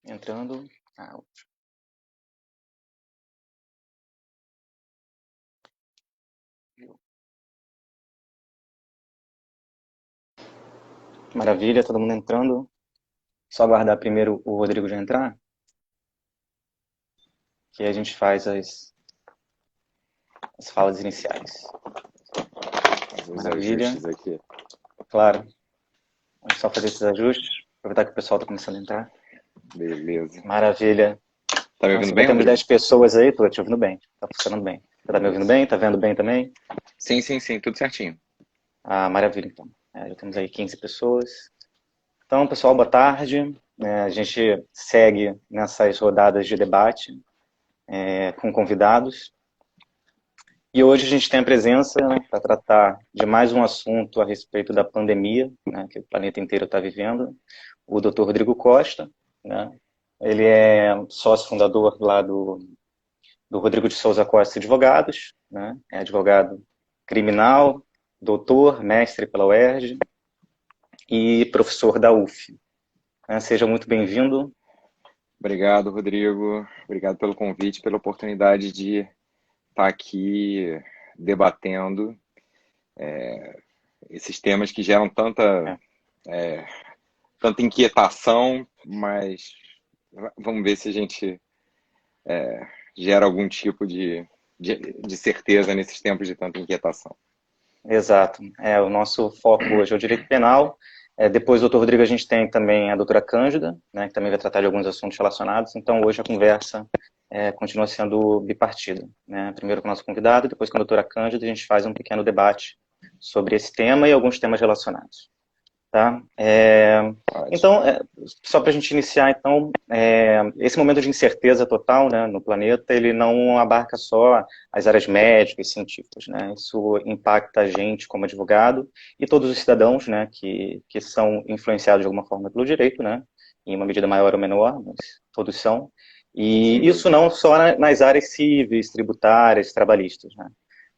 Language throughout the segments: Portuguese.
Entrando. Ah, maravilha, todo mundo entrando. Só aguardar primeiro o Rodrigo já entrar, que aí a gente faz as falas iniciais. Fazer os Maravilha, ajustes aqui. claro. Vamos só fazer esses ajustes. Aproveitar que o pessoal está começando a entrar. Beleza. Maravilha. Tá me Então, ouvindo se já bem, temos Rodrigo? 10 pessoas aí, tô te ouvindo bem. Tá funcionando bem. Você tá me ouvindo Beleza. bem? Tá vendo bem também? Sim, sim, sim, tudo certinho. Ah, maravilha, então. Já temos aí 15 pessoas. Então, pessoal, boa tarde. A gente segue nessas rodadas de debate com convidados. E hoje a gente tem a presença, né, para tratar de mais um assunto a respeito da pandemia, né, que o planeta inteiro está vivendo, o Dr. Rodrigo Costa. Né? Ele é sócio fundador lá do Rodrigo de Souza Costa Advogados, né? É advogado criminal, doutor, mestre pela UERJ e professor da UF. Né? Seja muito bem-vindo. Obrigado, Rodrigo. Obrigado pelo convite, pela oportunidade de estar aqui debatendo esses temas que geram É, tanta inquietação, mas vamos ver se a gente gera algum tipo de certeza nesses tempos de tanta inquietação. exato. O nosso foco hoje é o direito penal. Depois do doutor Rodrigo, a gente tem também a doutora Cândida, né, que também vai tratar de alguns assuntos relacionados. Então, hoje a conversa continua sendo bipartida. Né? Primeiro com o nosso convidado, depois com a doutora Cândida, a gente faz um pequeno debate sobre esse tema e alguns temas relacionados. Tá? Ótimo. Então, só para a gente iniciar, então, esse momento de incerteza total, né, no planeta, ele não abarca só as áreas médicas e científicas, né? Isso impacta a gente como advogado e todos os cidadãos, né, que são influenciados de alguma forma pelo direito, né, em uma medida maior ou menor, mas todos são. Sem E isso dúvida. não só nas áreas cíveis, tributárias, trabalhistas, né?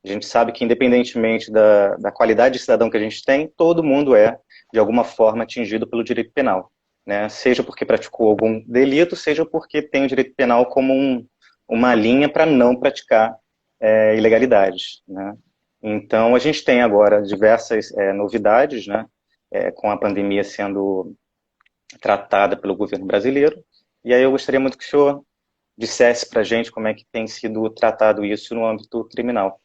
A gente sabe que, independentemente da qualidade de cidadão que a gente tem, todo mundo é de alguma forma atingido pelo direito penal, né? Seja porque praticou algum delito, seja porque tem o direito penal como uma linha para não praticar ilegalidades, né? Então a gente tem agora diversas novidades, né? Com a pandemia sendo tratada pelo governo brasileiro, e aí eu gostaria muito que o senhor dissesse para a gente como é que tem sido tratado isso no âmbito criminal.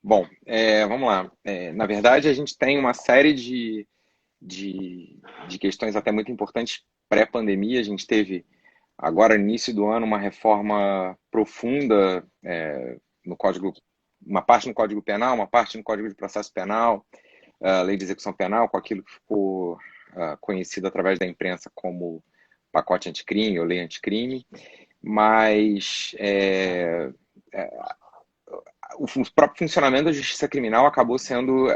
Bom, vamos lá. Na verdade, a gente tem uma série de questões até muito importantes pré-pandemia. A gente teve, agora, no início do ano, uma reforma profunda no Código, uma parte no Código Penal, uma parte no Código de Processo Penal, a Lei de Execução Penal, com aquilo que ficou conhecido através da imprensa como pacote anticrime ou lei anticrime. Mas o próprio funcionamento da justiça criminal acabou sendo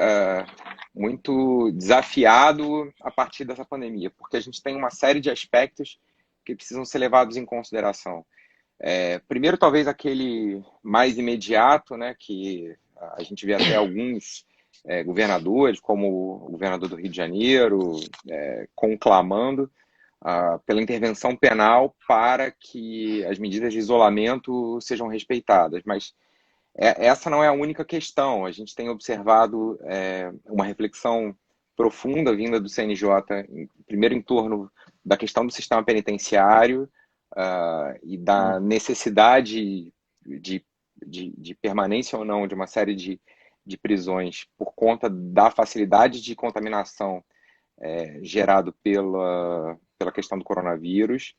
muito desafiado a partir dessa pandemia, porque a gente tem uma série de aspectos que precisam ser levados em consideração. Primeiro, talvez aquele mais imediato, né, que a gente vê até alguns governadores, como o governador do Rio de Janeiro, conclamando pela intervenção penal para que as medidas de isolamento sejam respeitadas. Mas essa não é a única questão. A gente tem observado uma reflexão profunda vinda do CNJ, primeiro em torno da questão do sistema penitenciário e da necessidade de, de permanência ou não de uma série de prisões por conta da facilidade de contaminação gerado pela questão do coronavírus.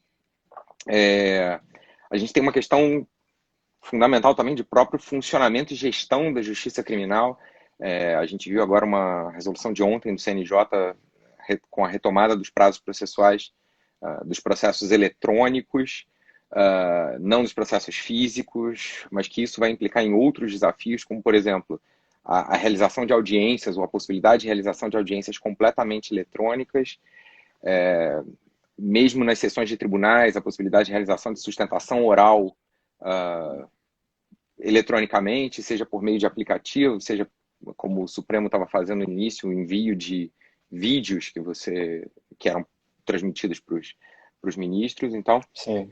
A gente tem uma questão fundamental também de próprio funcionamento e gestão da justiça criminal. A gente viu agora uma resolução de ontem do CNJ com a retomada dos prazos processuais dos processos eletrônicos, não dos processos físicos, mas que isso vai implicar em outros desafios, como, por exemplo, a realização de audiências ou a possibilidade de realização de audiências completamente eletrônicas, mesmo nas sessões de tribunais, a possibilidade de realização de sustentação oral eletronicamente, seja por meio de aplicativo, seja como o Supremo estava fazendo no início, o envio de vídeos que eram transmitidos para os ministros. Então, Sim.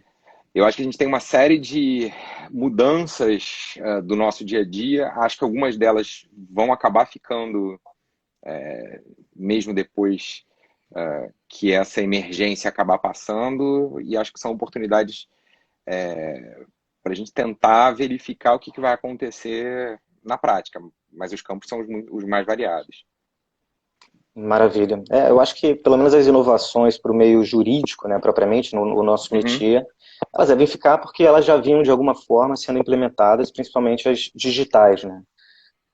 eu acho que a gente tem uma série de mudanças do nosso dia a dia. Acho que algumas delas vão acabar ficando mesmo depois que essa emergência acabar passando, e acho que são oportunidades para a gente tentar verificar o que vai acontecer na prática, mas os campos são os mais variados. Maravilha. Eu acho que pelo menos as inovações para o meio jurídico, né, propriamente, no nosso métier, elas devem ficar porque elas já vinham de alguma forma sendo implementadas, principalmente as digitais, né?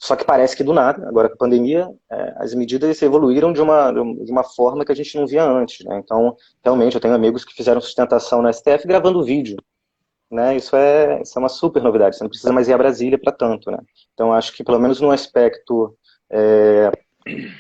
Só que parece que do nada, agora com a pandemia, as medidas evoluíram de uma forma que a gente não via antes, né? Então, realmente, eu tenho amigos que fizeram sustentação no STF gravando vídeo, né? Isso é uma super novidade, você não precisa mais ir a Brasília para tanto, né? Então, acho que pelo menos no aspecto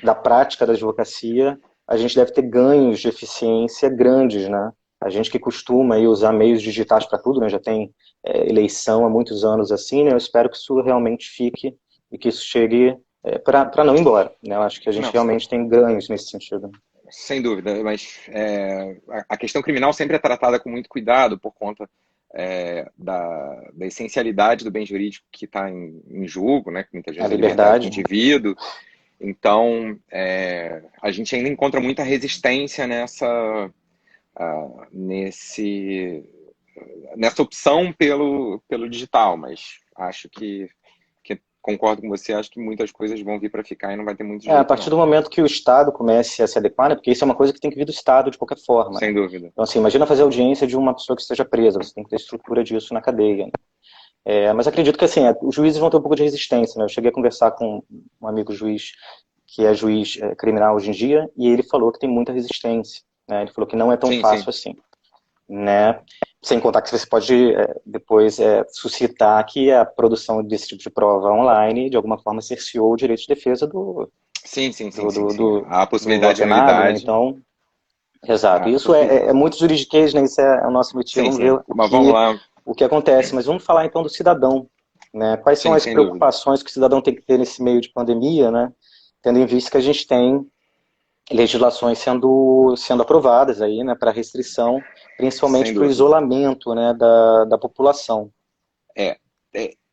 da prática da advocacia, a gente deve ter ganhos de eficiência grandes, né? A gente que costuma aí usar meios digitais para tudo, né? Já tem eleição há muitos anos assim, né? Eu espero que isso realmente fique e que isso chegue para não ir embora, né? Eu acho que a gente Não, realmente tem ganhos nesse sentido. sem dúvida, mas a questão criminal sempre é tratada com muito cuidado por conta da essencialidade do bem jurídico que está em jogo, né? Que muitas A vezes é a liberdade do liberdade, indivíduo. Então, a gente ainda encontra muita resistência nessa opção pelo digital, mas acho que concordo com você, acho que muitas coisas vão vir para ficar e não vai ter muito a jeito, partir não. do momento que o Estado comece a se adequar, né? Porque isso é uma coisa que tem que vir do Estado de qualquer forma, né? Sem dúvida. Então, assim, imagina fazer audiência de uma pessoa que esteja presa, você tem que ter estrutura disso na cadeia, né? Mas acredito que assim, os juízes vão ter um pouco de resistência, né? Eu cheguei a conversar com um amigo juiz, que é juiz criminal hoje em dia, e ele falou que tem muita resistência, né? Ele falou que não é tão Sim, sim. fácil assim, né? Sem contar que você pode depois suscitar que a produção desse tipo de prova online, de alguma forma, cerceou o direito de defesa do, Sim, sim, sim, do, sim, do, sim. do, A do possibilidade de ordenado, né? nulidade. Então, exato. A Isso é muito juridiquês, né? Isso é o nosso métier. Sim, Vamos sim. ver Mas vamos lá. o que acontece. Mas vamos falar então do cidadão, né? Quais são Sim, as sem dúvida. preocupações que o cidadão tem que ter nesse meio de pandemia, né? Tendo em vista que a gente tem legislações sendo aprovadas aí, né, para restrição, principalmente Sem para o dúvida. isolamento, né, da população.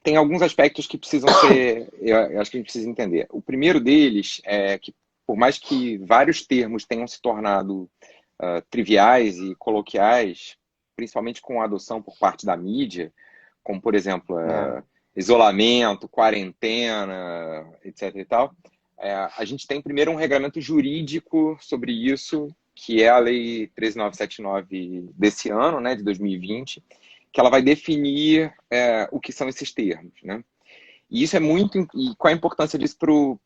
Tem alguns aspectos que precisam ser, eu acho que a gente precisa entender. O primeiro deles é que, por mais que vários termos tenham se tornado triviais e coloquiais, principalmente com a adoção por parte da mídia, como, por exemplo, Né? isolamento, quarentena, etc. e tal, a gente tem primeiro um regramento jurídico sobre isso, que é a Lei 13.979 desse ano, né, de 2020, que ela vai definir o que são esses termos, né? E isso é muito. E qual a importância disso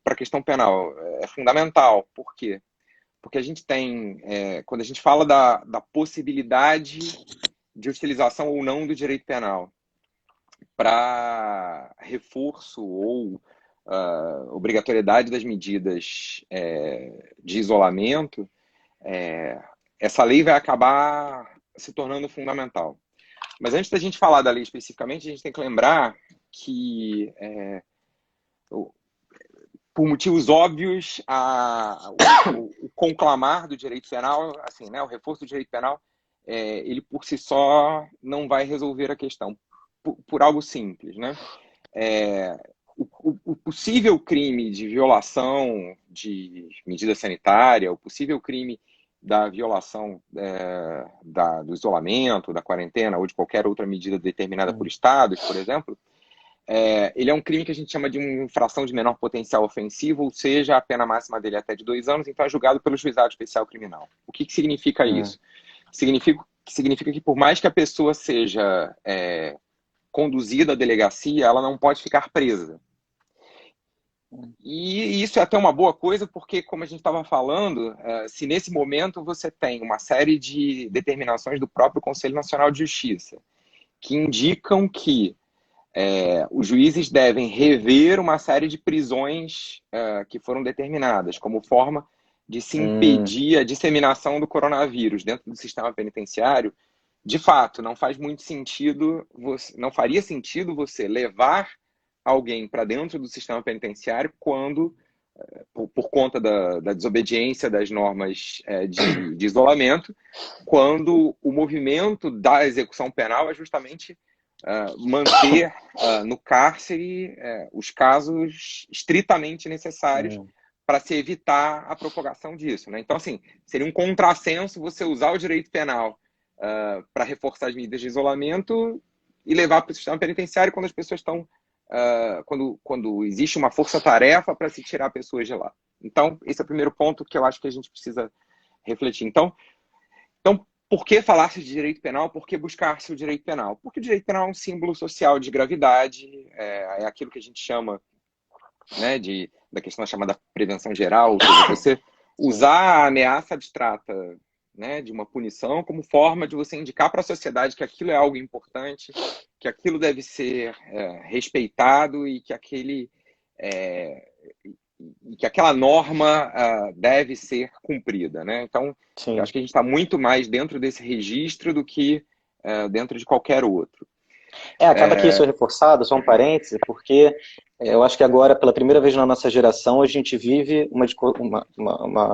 para a questão penal? É fundamental. Por quê? Porque a gente tem, quando a gente fala da possibilidade de utilização ou não do direito penal para reforço ou obrigatoriedade das medidas de isolamento, essa lei vai acabar se tornando fundamental. Mas antes da gente falar da lei especificamente, a gente tem que lembrar que, por motivos óbvios, o conclamar do direito penal, assim, né, o reforço do direito penal, ele por si só não vai resolver a questão, por algo simples, né? O possível crime de violação de medida sanitária, o possível crime da violação do isolamento, da quarentena ou de qualquer outra medida determinada por estados, por exemplo, ele é um crime que a gente chama de uma infração de menor potencial ofensivo, ou seja, a pena máxima dele é até de 2 anos, então é julgado pelo juizado especial criminal. O que significa isso? Significa que por mais que a pessoa seja conduzida à delegacia, ela não pode ficar presa. E isso é até uma boa coisa, porque, como a gente estava falando, se nesse momento você tem uma série de determinações do próprio Conselho Nacional de Justiça que indicam que os juízes devem rever uma série de prisões que foram determinadas como forma de se impedir a disseminação do coronavírus dentro do sistema penitenciário. De fato, não faz muito sentido, não faria sentido você levar alguém para dentro do sistema penitenciário quando por conta da desobediência das normas de isolamento, quando o movimento da execução penal é justamente manter no cárcere os casos estritamente necessários para se evitar a propagação disso, né? Então, assim, seria um contrassenso você usar o direito penal para reforçar as medidas de isolamento e levar para o sistema penitenciário quando as pessoas estão quando existe uma força-tarefa para se tirar pessoas de lá. Então, esse é o primeiro ponto que eu acho que a gente precisa refletir. Então por que falar-se de direito penal? Por que buscar-se o direito penal? Porque o direito penal é um símbolo social de gravidade, é aquilo que a gente chama, né, da questão da chamada prevenção geral, ou seja, você usar a ameaça abstrata, né, de uma punição como forma de você indicar para a sociedade que aquilo é algo importante, que aquilo deve ser respeitado e que aquela norma deve ser cumprida, né? Então, eu acho que a gente está muito mais dentro desse registro do que dentro de qualquer outro. Acaba que isso é reforçado, só um parêntese, porque eu acho que agora, pela primeira vez na nossa geração, a gente vive uma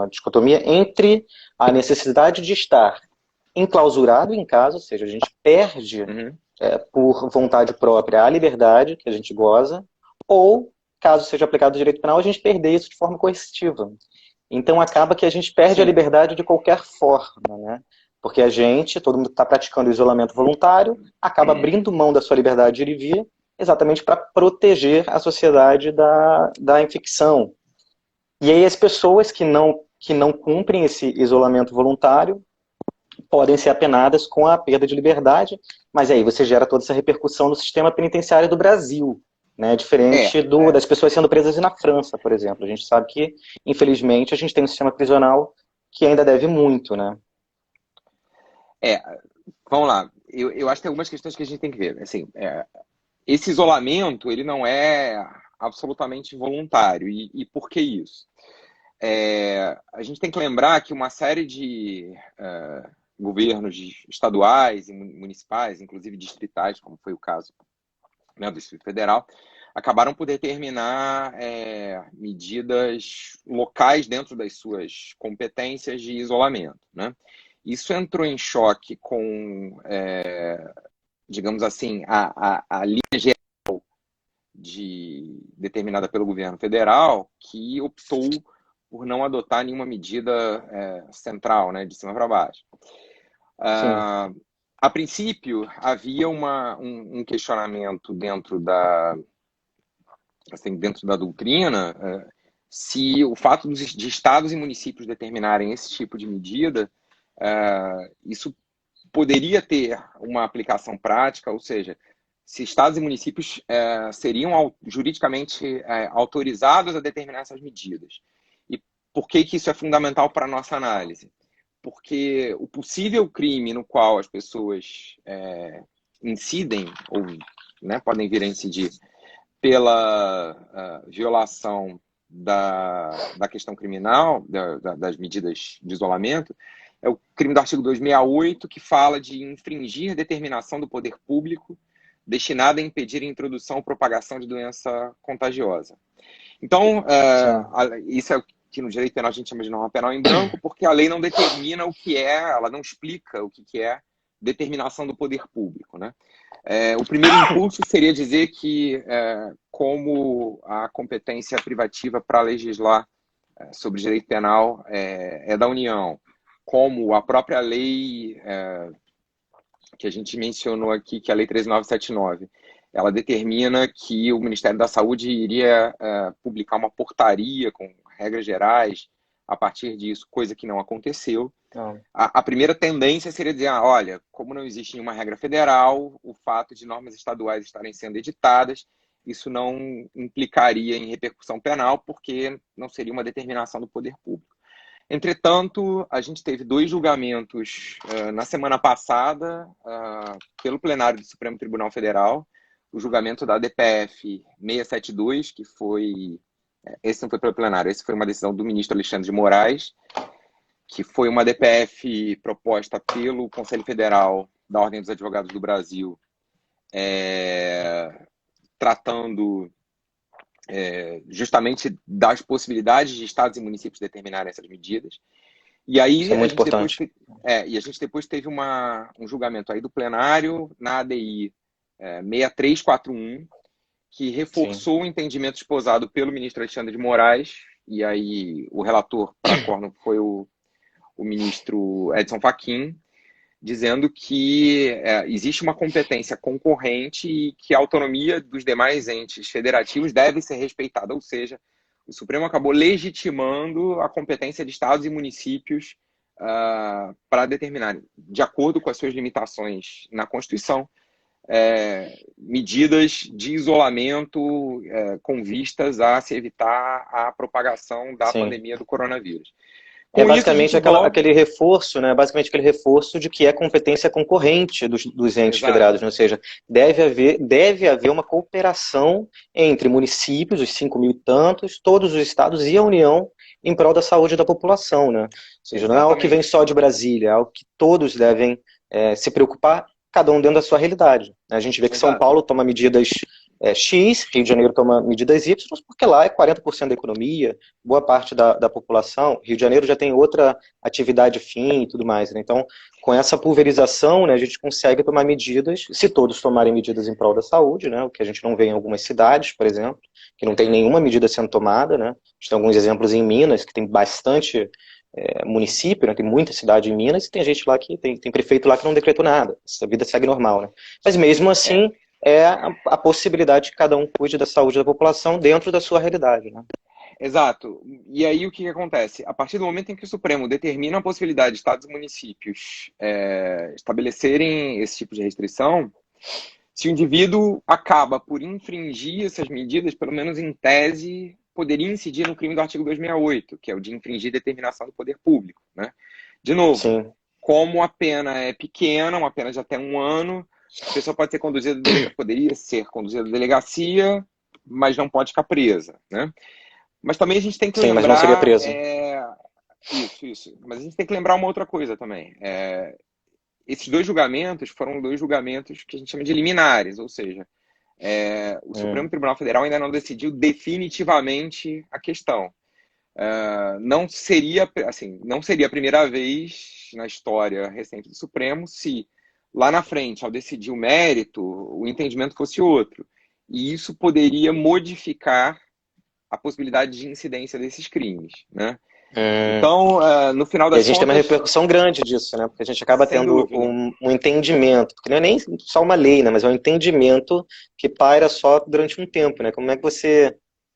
dicotomia entre a necessidade de estar enclausurado em casa, ou seja, a gente perde por vontade própria a liberdade que a gente goza, ou, caso seja aplicado o direito penal, a gente perder isso de forma coercitiva. Então acaba que a gente perde a liberdade de qualquer forma, né? Porque todo mundo está praticando isolamento voluntário, acaba abrindo mão da sua liberdade de ir e vir, exatamente para proteger a sociedade da infecção. E aí as pessoas que não cumprem esse isolamento voluntário podem ser apenadas com a perda de liberdade, mas aí você gera toda essa repercussão no sistema penitenciário do Brasil, né? Diferente das pessoas sendo presas na França, por exemplo. A gente sabe que, infelizmente, a gente tem um sistema prisional que ainda deve muito, né? Vamos lá. Eu acho que tem algumas questões que a gente tem que ver. Assim, esse isolamento, ele não é absolutamente voluntário. E por que isso? A gente tem que lembrar que uma série de governos estaduais e municipais, inclusive distritais, como foi o caso, né, do Distrito Federal, acabaram por determinar medidas locais dentro das suas competências de isolamento, né? Isso entrou em choque com, digamos assim, a linha geral determinada pelo governo federal, que optou por não adotar nenhuma medida central, né, de cima para baixo. A princípio, havia um questionamento dentro da doutrina se o fato de estados e municípios determinarem esse tipo de medida, isso poderia ter uma aplicação prática, ou seja, se estados e municípios seriam juridicamente autorizados a determinar essas medidas. E por que isso é fundamental para a nossa análise? Porque o possível crime no qual as pessoas incidem, ou podem vir a incidir, pela violação da questão criminal, das medidas de isolamento, é o crime do artigo 268, que fala de infringir determinação do poder público destinada a impedir a introdução ou propagação de doença contagiosa. Então, isso é o que no direito penal a gente chama de norma penal em branco, porque a lei não determina o que ela não explica o que é determinação do poder público, né? O primeiro impulso seria dizer que, como a competência privativa para legislar sobre direito penal é da União, como a própria lei que a gente mencionou aqui, que é a Lei 13.979, ela determina que o Ministério da Saúde iria publicar uma portaria com regras gerais a partir disso, coisa que não aconteceu. A primeira tendência seria dizer, olha, como não existe nenhuma regra federal, o fato de normas estaduais estarem sendo editadas, isso não implicaria em repercussão penal, porque não seria uma determinação do poder público. Entretanto, a gente teve 2 julgamentos na semana passada pelo plenário do Supremo Tribunal Federal, o julgamento da DPF 672, que foi... Esse não foi pelo plenário, esse foi uma decisão do ministro Alexandre de Moraes, que foi uma DPF proposta pelo Conselho Federal da Ordem dos Advogados do Brasil, tratando justamente das possibilidades de estados e municípios determinarem essas medidas. E aí Isso é muito importante. a gente depois teve um julgamento aí do plenário na ADI 6341, que reforçou o entendimento esposado pelo ministro Alexandre de Moraes, e aí o relator para a Corno foi o ministro Edson Fachin, dizendo que existe uma competência concorrente e que a autonomia dos demais entes federativos deve ser respeitada, ou seja, o Supremo acabou legitimando a competência de estados e municípios para determinar, de acordo com as suas limitações na Constituição, medidas de isolamento com vistas a se evitar a propagação da pandemia do coronavírus. É basicamente aquele reforço, né? Basicamente aquele reforço de que é competência concorrente dos entes federados, né? Ou seja, deve haver uma cooperação entre municípios, os 5.000 e tantos, todos os estados e a União em prol da saúde da população, né? Ou seja, não é algo que vem só de Brasília, é algo que todos devem se preocupar, cada um dentro da sua realidade. A gente vê que São Paulo toma medidas X, Rio de Janeiro toma medidas Y, porque lá é 40% da economia, boa parte da população. Rio de Janeiro já tem outra atividade fim e tudo mais, né? Então, com essa pulverização, né, a gente consegue tomar medidas, se todos tomarem medidas em prol da saúde, né, o que a gente não vê em algumas cidades, por exemplo, que não tem nenhuma medida sendo tomada, né? A gente tem alguns exemplos em Minas, que tem bastante município, né, tem muita cidade em Minas, e tem gente lá que tem prefeito lá que não decretou nada, essa vida segue normal, né? Mas mesmo assim, a possibilidade que cada um cuide da saúde da população dentro da sua realidade, né? Exato. E aí o que acontece? A partir do momento em que o Supremo determina a possibilidade de estados e municípios estabelecerem esse tipo de restrição, se o indivíduo acaba por infringir essas medidas, pelo menos em tese, poderia incidir no crime do artigo 268, que é o de infringir determinação do poder público, né? De novo, Sim. Como a pena é pequena, uma pena de até 1 ano, a pessoa pode ser poderia ser conduzida à delegacia, mas não pode ficar presa, né? Mas também a gente tem que lembrar... Sim, mas não seria presa. Isso. Mas a gente tem que lembrar uma outra coisa também. Esses 2 julgamentos foram 2 julgamentos que a gente chama de liminares, ou seja, o Supremo Tribunal Federal ainda não decidiu definitivamente a questão. Não seria a primeira vez na história recente do Supremo se lá na frente, ao decidir o mérito, o entendimento fosse outro. E isso poderia modificar a possibilidade de incidência desses crimes, né? Então, no final das contas... E a gente tem uma repercussão grande disso, né? Porque a gente acaba tendo um entendimento, porque não é nem só uma lei, né? Mas é um entendimento que paira só durante um tempo, né? Como é que você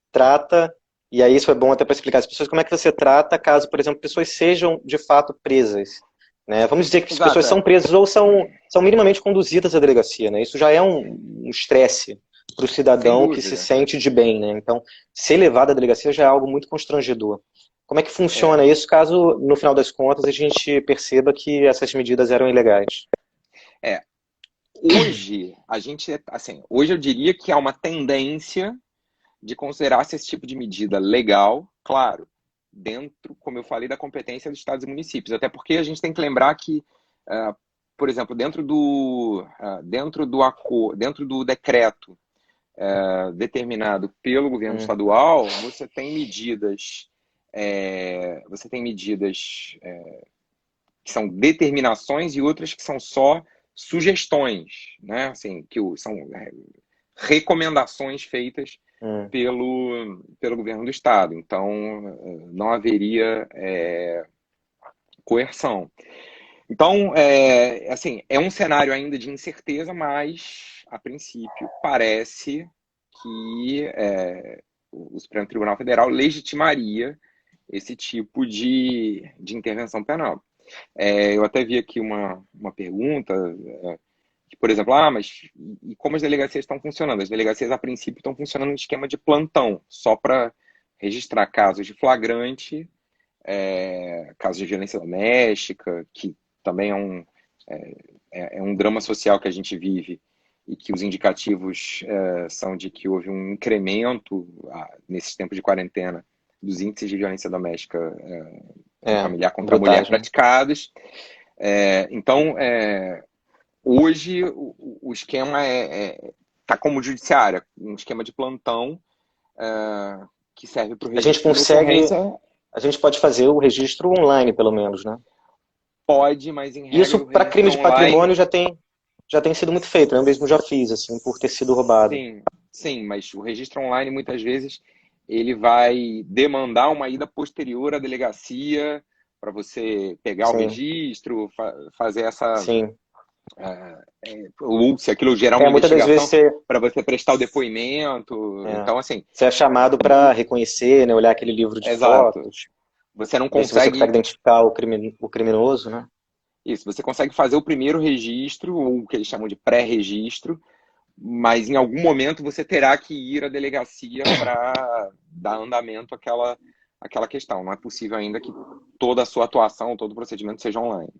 trata, e aí isso é bom até para explicar às pessoas, como é que você trata caso, por exemplo, pessoas sejam de fato presas, né? Vamos dizer que as pessoas são presas ou são minimamente conduzidas à delegacia, né? Isso já é um estresse para o cidadão que se sente de bem, né? Então, ser levado à delegacia já é algo muito constrangedor. Como é que funciona isso caso, no final das contas, a gente perceba que essas medidas eram ilegais? Hoje, hoje eu diria que há uma tendência de considerar-se esse tipo de medida legal, claro, dentro, como eu falei, da competência dos estados e municípios. Até porque a gente tem que lembrar que, por exemplo, dentro do decreto determinado pelo governo estadual, você tem medidas que são determinações e outras que são só sugestões, né? Assim, que são recomendações feitas pelo governo do estado. Então, não haveria coerção. Então, é um cenário ainda de incerteza, mas, a princípio, parece que o Supremo Tribunal Federal legitimaria esse tipo de intervenção penal. Eu até vi aqui uma pergunta, que, por exemplo, mas e como as delegacias estão funcionando? As delegacias, a princípio, estão funcionando no esquema de plantão, só para registrar casos de flagrante, casos de violência doméstica, que também é um drama social que a gente vive e que os indicativos são de que houve um incremento nesses tempos de quarentena dos índices de violência doméstica familiar contra a mulher praticados. Então, hoje o esquema está como judiciário, um esquema de plantão, que serve para o A gente registro de consegue, ocorrência. a gente pode fazer o registro online, pelo menos, né? Pode, mas em regra Isso o para registro crime de patrimônio online. já tem sido muito feito, né? Eu mesmo já fiz, assim, por ter sido roubado. Sim, sim, mas o registro online muitas vezes ele vai demandar uma ida posterior à delegacia para você pegar o Sim, registro, fazer essa, sim. ou se aquilo gerar uma Muitas das vezes investigação para você prestar o depoimento. é, Então, assim, você é chamado para reconhecer, né? Olhar aquele livro de exato. fotos, Você não ver se você consegue consegue identificar o criminoso, né? isso, você consegue fazer o primeiro registro, ou o que eles chamam de pré-registro, mas em algum momento você terá que ir à delegacia para dar andamento àquela questão. Não é possível ainda que toda a sua atuação, todo o procedimento seja online.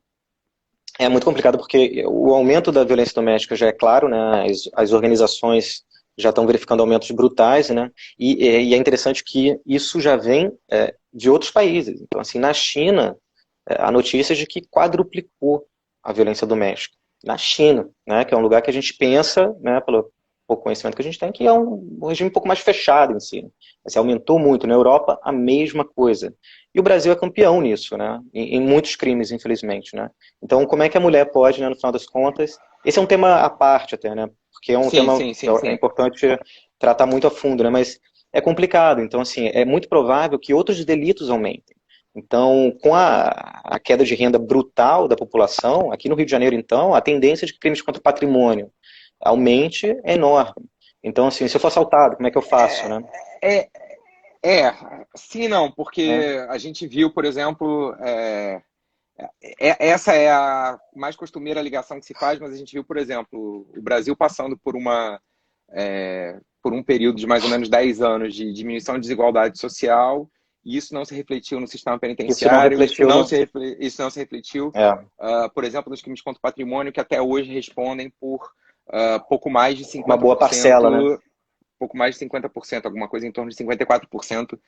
É muito complicado porque o aumento da violência doméstica já é claro, né? As organizações já estão verificando aumentos brutais, né? E é interessante que isso já vem de outros países. Então, assim, na China, há notícias de que quadruplicou a violência doméstica. Na China, né? Que é um lugar que a gente pensa, né? Pelo pouco conhecimento que a gente tem, que é um regime um pouco mais fechado em si. Mas aumentou muito. Na Europa, a mesma coisa. E o Brasil é campeão nisso, né? Em muitos crimes, infelizmente, né? Então, como é que a mulher pode, né, no final das contas... Esse é um tema à parte até, né? Porque é um Sim, tema sim, que sim, é sim. importante tratar muito a fundo, né? Mas é complicado. Então, assim, é muito provável que outros delitos aumentem. Então, com a queda de renda brutal da população, aqui no Rio de Janeiro, então, a tendência de crimes contra o patrimônio aumente é enorme. Então, assim, se eu for assaltado, como é que eu faço, né? É, é, sim e não, Né? porque a gente viu, por exemplo, essa é a mais costumeira ligação que se faz, mas a gente viu, por exemplo, o Brasil passando por um período de mais ou menos 10 anos de diminuição de desigualdade social, e isso não se refletiu no sistema Isso não penitenciário, refletiu no... isso não se refletiu, É, por exemplo, nos crimes contra o patrimônio, que até hoje respondem por pouco mais de uma boa parcela, né? 50%, pouco mais de 50%, alguma coisa em torno de 54%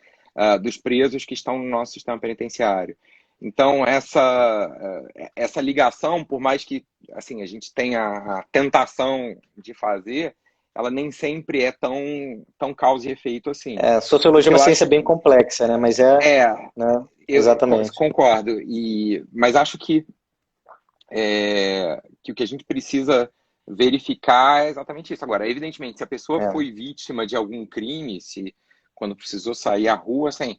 dos presos que estão no nosso sistema penitenciário. Então, essa ligação, por mais que assim, a gente tenha a tentação de fazer, ela nem sempre é tão causa e efeito assim. O Sociologia é que uma eu ciência acho bem complexa, né? Mas é, é, né? eu Exatamente. concordo, mas acho que o que a gente precisa verificar é exatamente isso. Agora, evidentemente, se a pessoa É. foi vítima de algum crime, se quando precisou sair à rua, assim,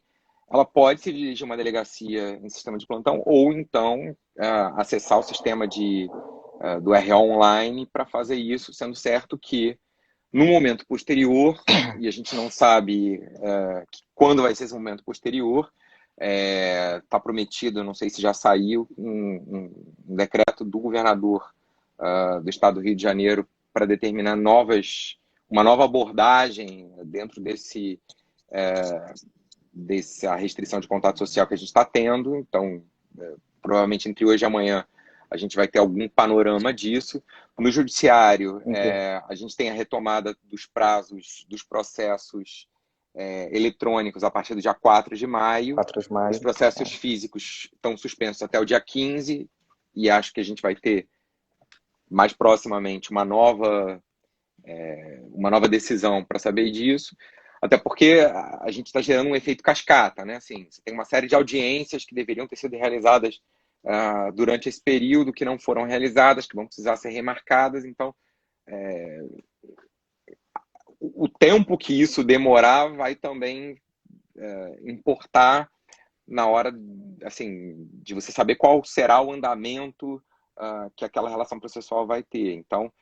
ela pode se dirigir a uma delegacia em sistema de plantão ou então acessar o sistema do RO online para fazer isso, sendo certo que no momento posterior, e a gente não sabe quando vai ser esse momento posterior, está prometido, não sei se já saiu, um decreto do governador do estado do Rio de Janeiro para determinar uma nova abordagem dentro dessa restrição de contato social que a gente está tendo. Então, provavelmente entre hoje e amanhã a gente vai ter algum panorama disso. No judiciário, Enfim, a gente tem a retomada dos prazos dos processos eletrônicos a partir do dia 4 de maio. 4 de Os maio. processos físicos estão suspensos até o dia 15 e acho que a gente vai ter mais proximamente uma nova decisão para saber disso. Até porque a gente está gerando um efeito cascata, né? Assim, você tem uma série de audiências que deveriam ter sido realizadas durante esse período, que não foram realizadas, que vão precisar ser remarcadas. Então, o tempo que isso demorar vai também importar na hora, assim, de você saber qual será o andamento que aquela relação processual vai ter. Então,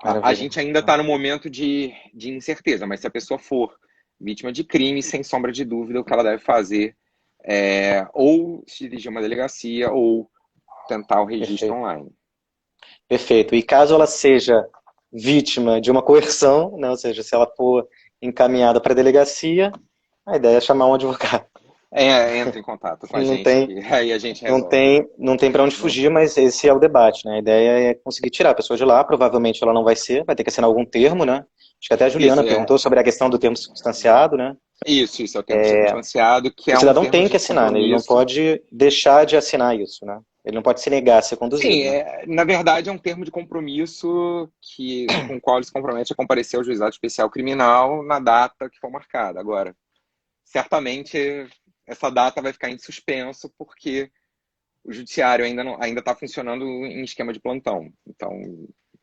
a Maravilha. gente ainda está no momento de incerteza, mas se a pessoa for vítima de crime, sem sombra de dúvida, o que ela deve fazer ou se dirigir a uma delegacia ou tentar o registro Perfeito. online. Perfeito. E caso ela seja vítima de uma coerção, né? Ou seja, se ela for encaminhada para a delegacia, a ideia é chamar um advogado. Entra em contato com a Não gente, tem, que aí a gente não resolve. tem, não tem para onde Não, fugir, mas esse é o debate, né? A ideia é conseguir tirar a pessoa de lá. Provavelmente ela não vai ter que assinar algum termo, né? Acho que até a isso, Juliana perguntou sobre a questão do termo circunstanciado, né? isso é o termo circunstanciado, que O é um cidadão termo tem que de assinar, né? Ele não compromisso. pode deixar de assinar isso, né? Ele não pode se negar a ser Sim, conduzido, né? na verdade é um termo de compromisso com o qual ele se compromete a comparecer ao juizado especial criminal na data que for marcada. Agora, certamente essa data vai ficar em suspenso porque o judiciário ainda está funcionando em esquema de plantão. Então,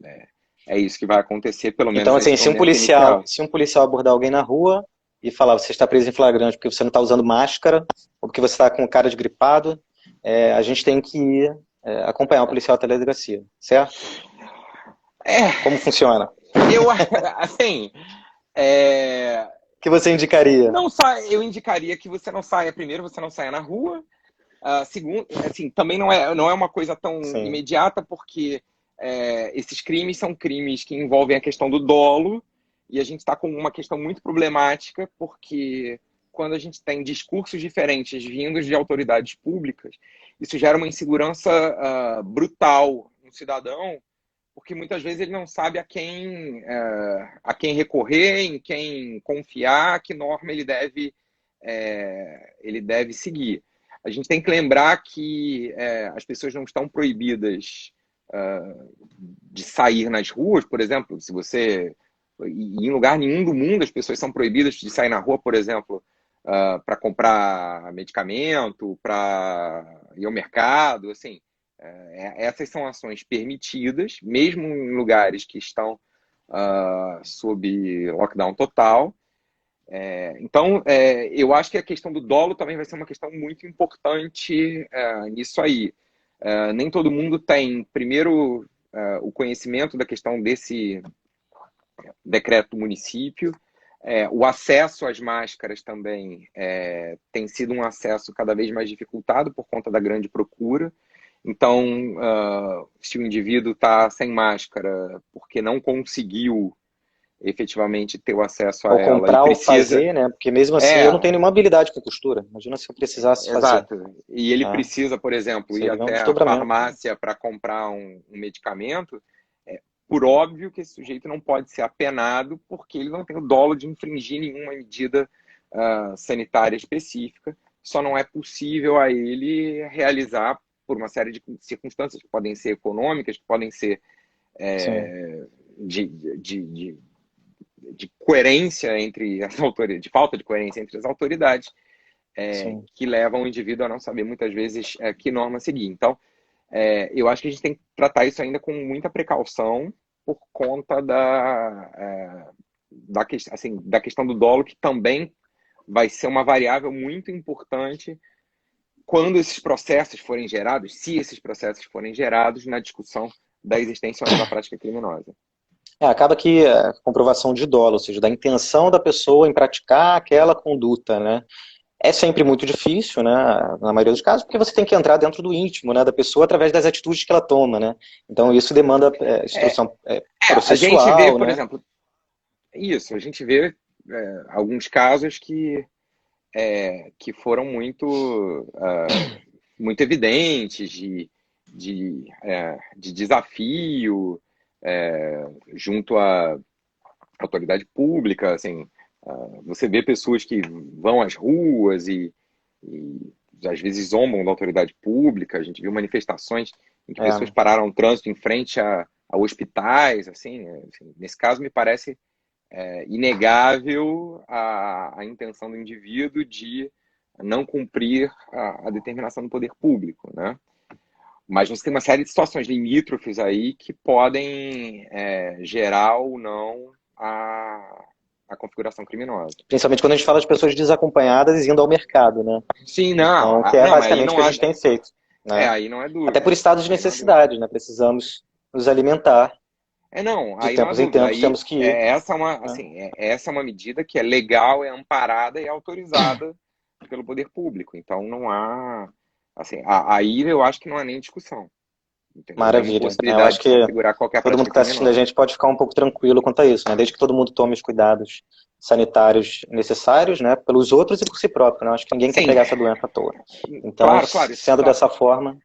é, é isso que vai acontecer, pelo menos Então, assim, nesse momento inicial. se um policial abordar alguém na rua e falar, você está preso em flagrante porque você não está usando máscara, ou porque você está com cara de gripado, a gente tem que ir acompanhar o policial até a delegacia, certo? É, Como funciona? eu, assim, é, O que você indicaria? não só eu indicaria que você não saia, primeiro, você não saia na rua. Segundo, assim, também não é uma coisa tão Sim. imediata, porque esses crimes são crimes que envolvem a questão do dolo, e a gente está com uma questão muito problemática, porque quando a gente tem discursos diferentes vindos de autoridades públicas, isso gera uma insegurança brutal no cidadão, porque muitas vezes ele não sabe a quem recorrer, em quem confiar, que norma ele deve seguir. A gente tem que lembrar que as pessoas não estão proibidas de sair nas ruas, por exemplo, se você. E em lugar nenhum do mundo as pessoas são proibidas de sair na rua, por exemplo, para comprar medicamento, para ir ao mercado, assim. Essas são ações permitidas, mesmo em lugares que estão sob lockdown total. Então, eu acho que a questão do dolo também vai ser uma questão muito importante nisso aí. Nem todo mundo tem, primeiro, o conhecimento da questão desse decreto do município. O acesso às máscaras também tem sido um acesso cada vez mais dificultado por conta da grande procura. Então, se o indivíduo está sem máscara porque não conseguiu efetivamente ter o acesso a Ou ela e comprar ou precisa. fazer, né? Porque mesmo assim eu não É, tenho nenhuma habilidade com costura. Imagina se eu precisasse fazer. exato. E ele Né? precisa, por exemplo, ir Seria um até a desdobramento. farmácia para comprar um medicamento. Por óbvio que esse sujeito não pode ser apenado porque ele não tem o dolo de infringir nenhuma medida sanitária específica. Só não é possível a ele realizar por uma série de circunstâncias que podem ser econômicas, que podem ser Sim, de, de, de, de coerência entre as autoridades, de falta de coerência entre as autoridades, sim. que levam o indivíduo a não saber muitas vezes que norma seguir. Então, eu acho que a gente tem que tratar isso ainda com muita precaução por conta da questão do dolo, que também vai ser uma variável muito importante quando esses processos forem gerados, se esses processos forem gerados na discussão da existência ou não da prática criminosa. Acaba que a comprovação de dolo, ou seja, da intenção da pessoa em praticar aquela conduta, né? É sempre muito difícil, né, na maioria dos casos, porque você tem que entrar dentro do íntimo, né, da pessoa através das atitudes que ela toma, né? Então isso demanda É, instrução a gente vê, processual, por né? exemplo, a gente vê alguns casos que foram muito evidentes de desafio junto à autoridade pública, assim, você vê pessoas que vão às ruas e às vezes zombam da autoridade pública. A gente viu manifestações em que pessoas É, pararam o trânsito em frente a hospitais, assim, nesse caso me parece inegável a intenção do indivíduo de não cumprir a determinação do poder público, né? Mas você tem uma série de situações limítrofes aí que podem gerar ou não a configuração criminosa. principalmente quando a gente fala de pessoas desacompanhadas indo ao mercado, né? Sim, não, Então, que é não, mas aí basicamente o que não a há, gente tem feito, né? aí não é Até por dúvida, estado de aí não é dúvida. necessidade, né? Precisamos nos alimentar, Não, de aí não há tempos em dúvida. tempos Aí temos que ir, né? essa é uma medida que é legal, é amparada e é autorizada pelo poder público. Então não há, assim, aí eu acho que não há nem discussão, entendeu? Nem Maravilha. Eu possibilidade acho de que se configurar qualquer todo mundo prática que está assistindo a criminosa. gente pode ficar um pouco tranquilo quanto a isso, né? Desde que todo mundo tome os cuidados sanitários necessários, né? Pelos outros e por si próprio, né? Eu acho que ninguém quer Sim, pegar essa doença à toa. Então, claro, claro. sendo dessa forma,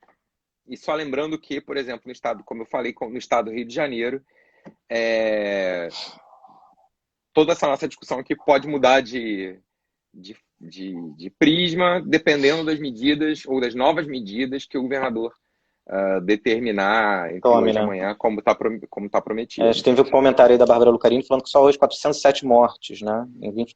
E só lembrando que, por exemplo, no estado, como eu falei, no estado do Rio de Janeiro, é, toda essa nossa discussão aqui pode mudar de prisma, dependendo das medidas ou das novas medidas que o governador determinar entre Tome, hoje e né? amanhã como tá prometido. A gente teve um comentário aí da Bárbara Lucarini falando que só hoje 407 mortes, né?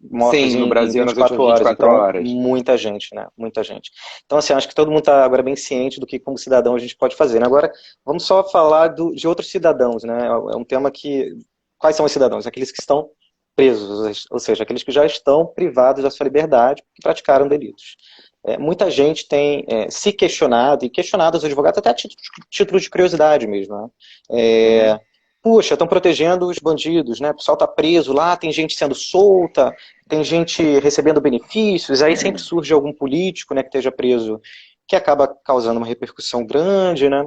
Mortos Sim, no em Brasil nas 24 últimas horas. 24 Então, horas. muita gente, né? Muita gente. Então, assim, acho que todo mundo está agora bem ciente do que, como cidadão, a gente pode fazer, né? Agora, vamos só falar de outros cidadãos, né? É um tema que... Quais são os cidadãos? Aqueles que estão presos, ou seja, aqueles que já estão privados da sua liberdade porque praticaram delitos. Muita gente tem se questionado, e questionado os advogados até a título de curiosidade mesmo, né? Uhum. Puxa, estão protegendo os bandidos, né? O pessoal está preso lá, tem gente sendo solta, tem gente recebendo benefícios, aí sempre surge algum político, né, que esteja preso, que acaba causando uma repercussão grande, né?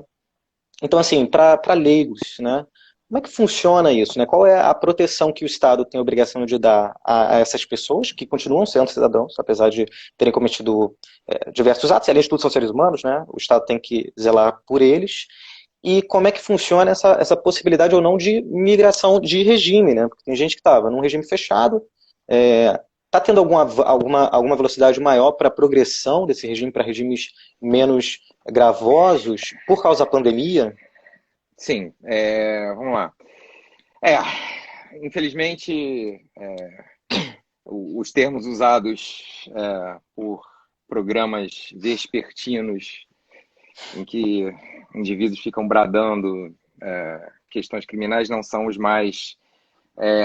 Então, assim, para leigos, né? Como é que funciona isso, né? Qual é a proteção que o Estado tem a obrigação de dar a essas pessoas que continuam sendo cidadãos, apesar de terem cometido diversos atos, e além de tudo são seres humanos, né? O Estado tem que zelar por eles. E como é que funciona essa possibilidade ou não de migração de regime, né? Porque tem gente que estava num regime fechado, está tendo alguma velocidade maior para a progressão desse regime para regimes menos gravosos por causa da pandemia? Sim, vamos lá. Infelizmente, os termos usados por programas vespertinos em que indivíduos ficam bradando questões criminais não são os mais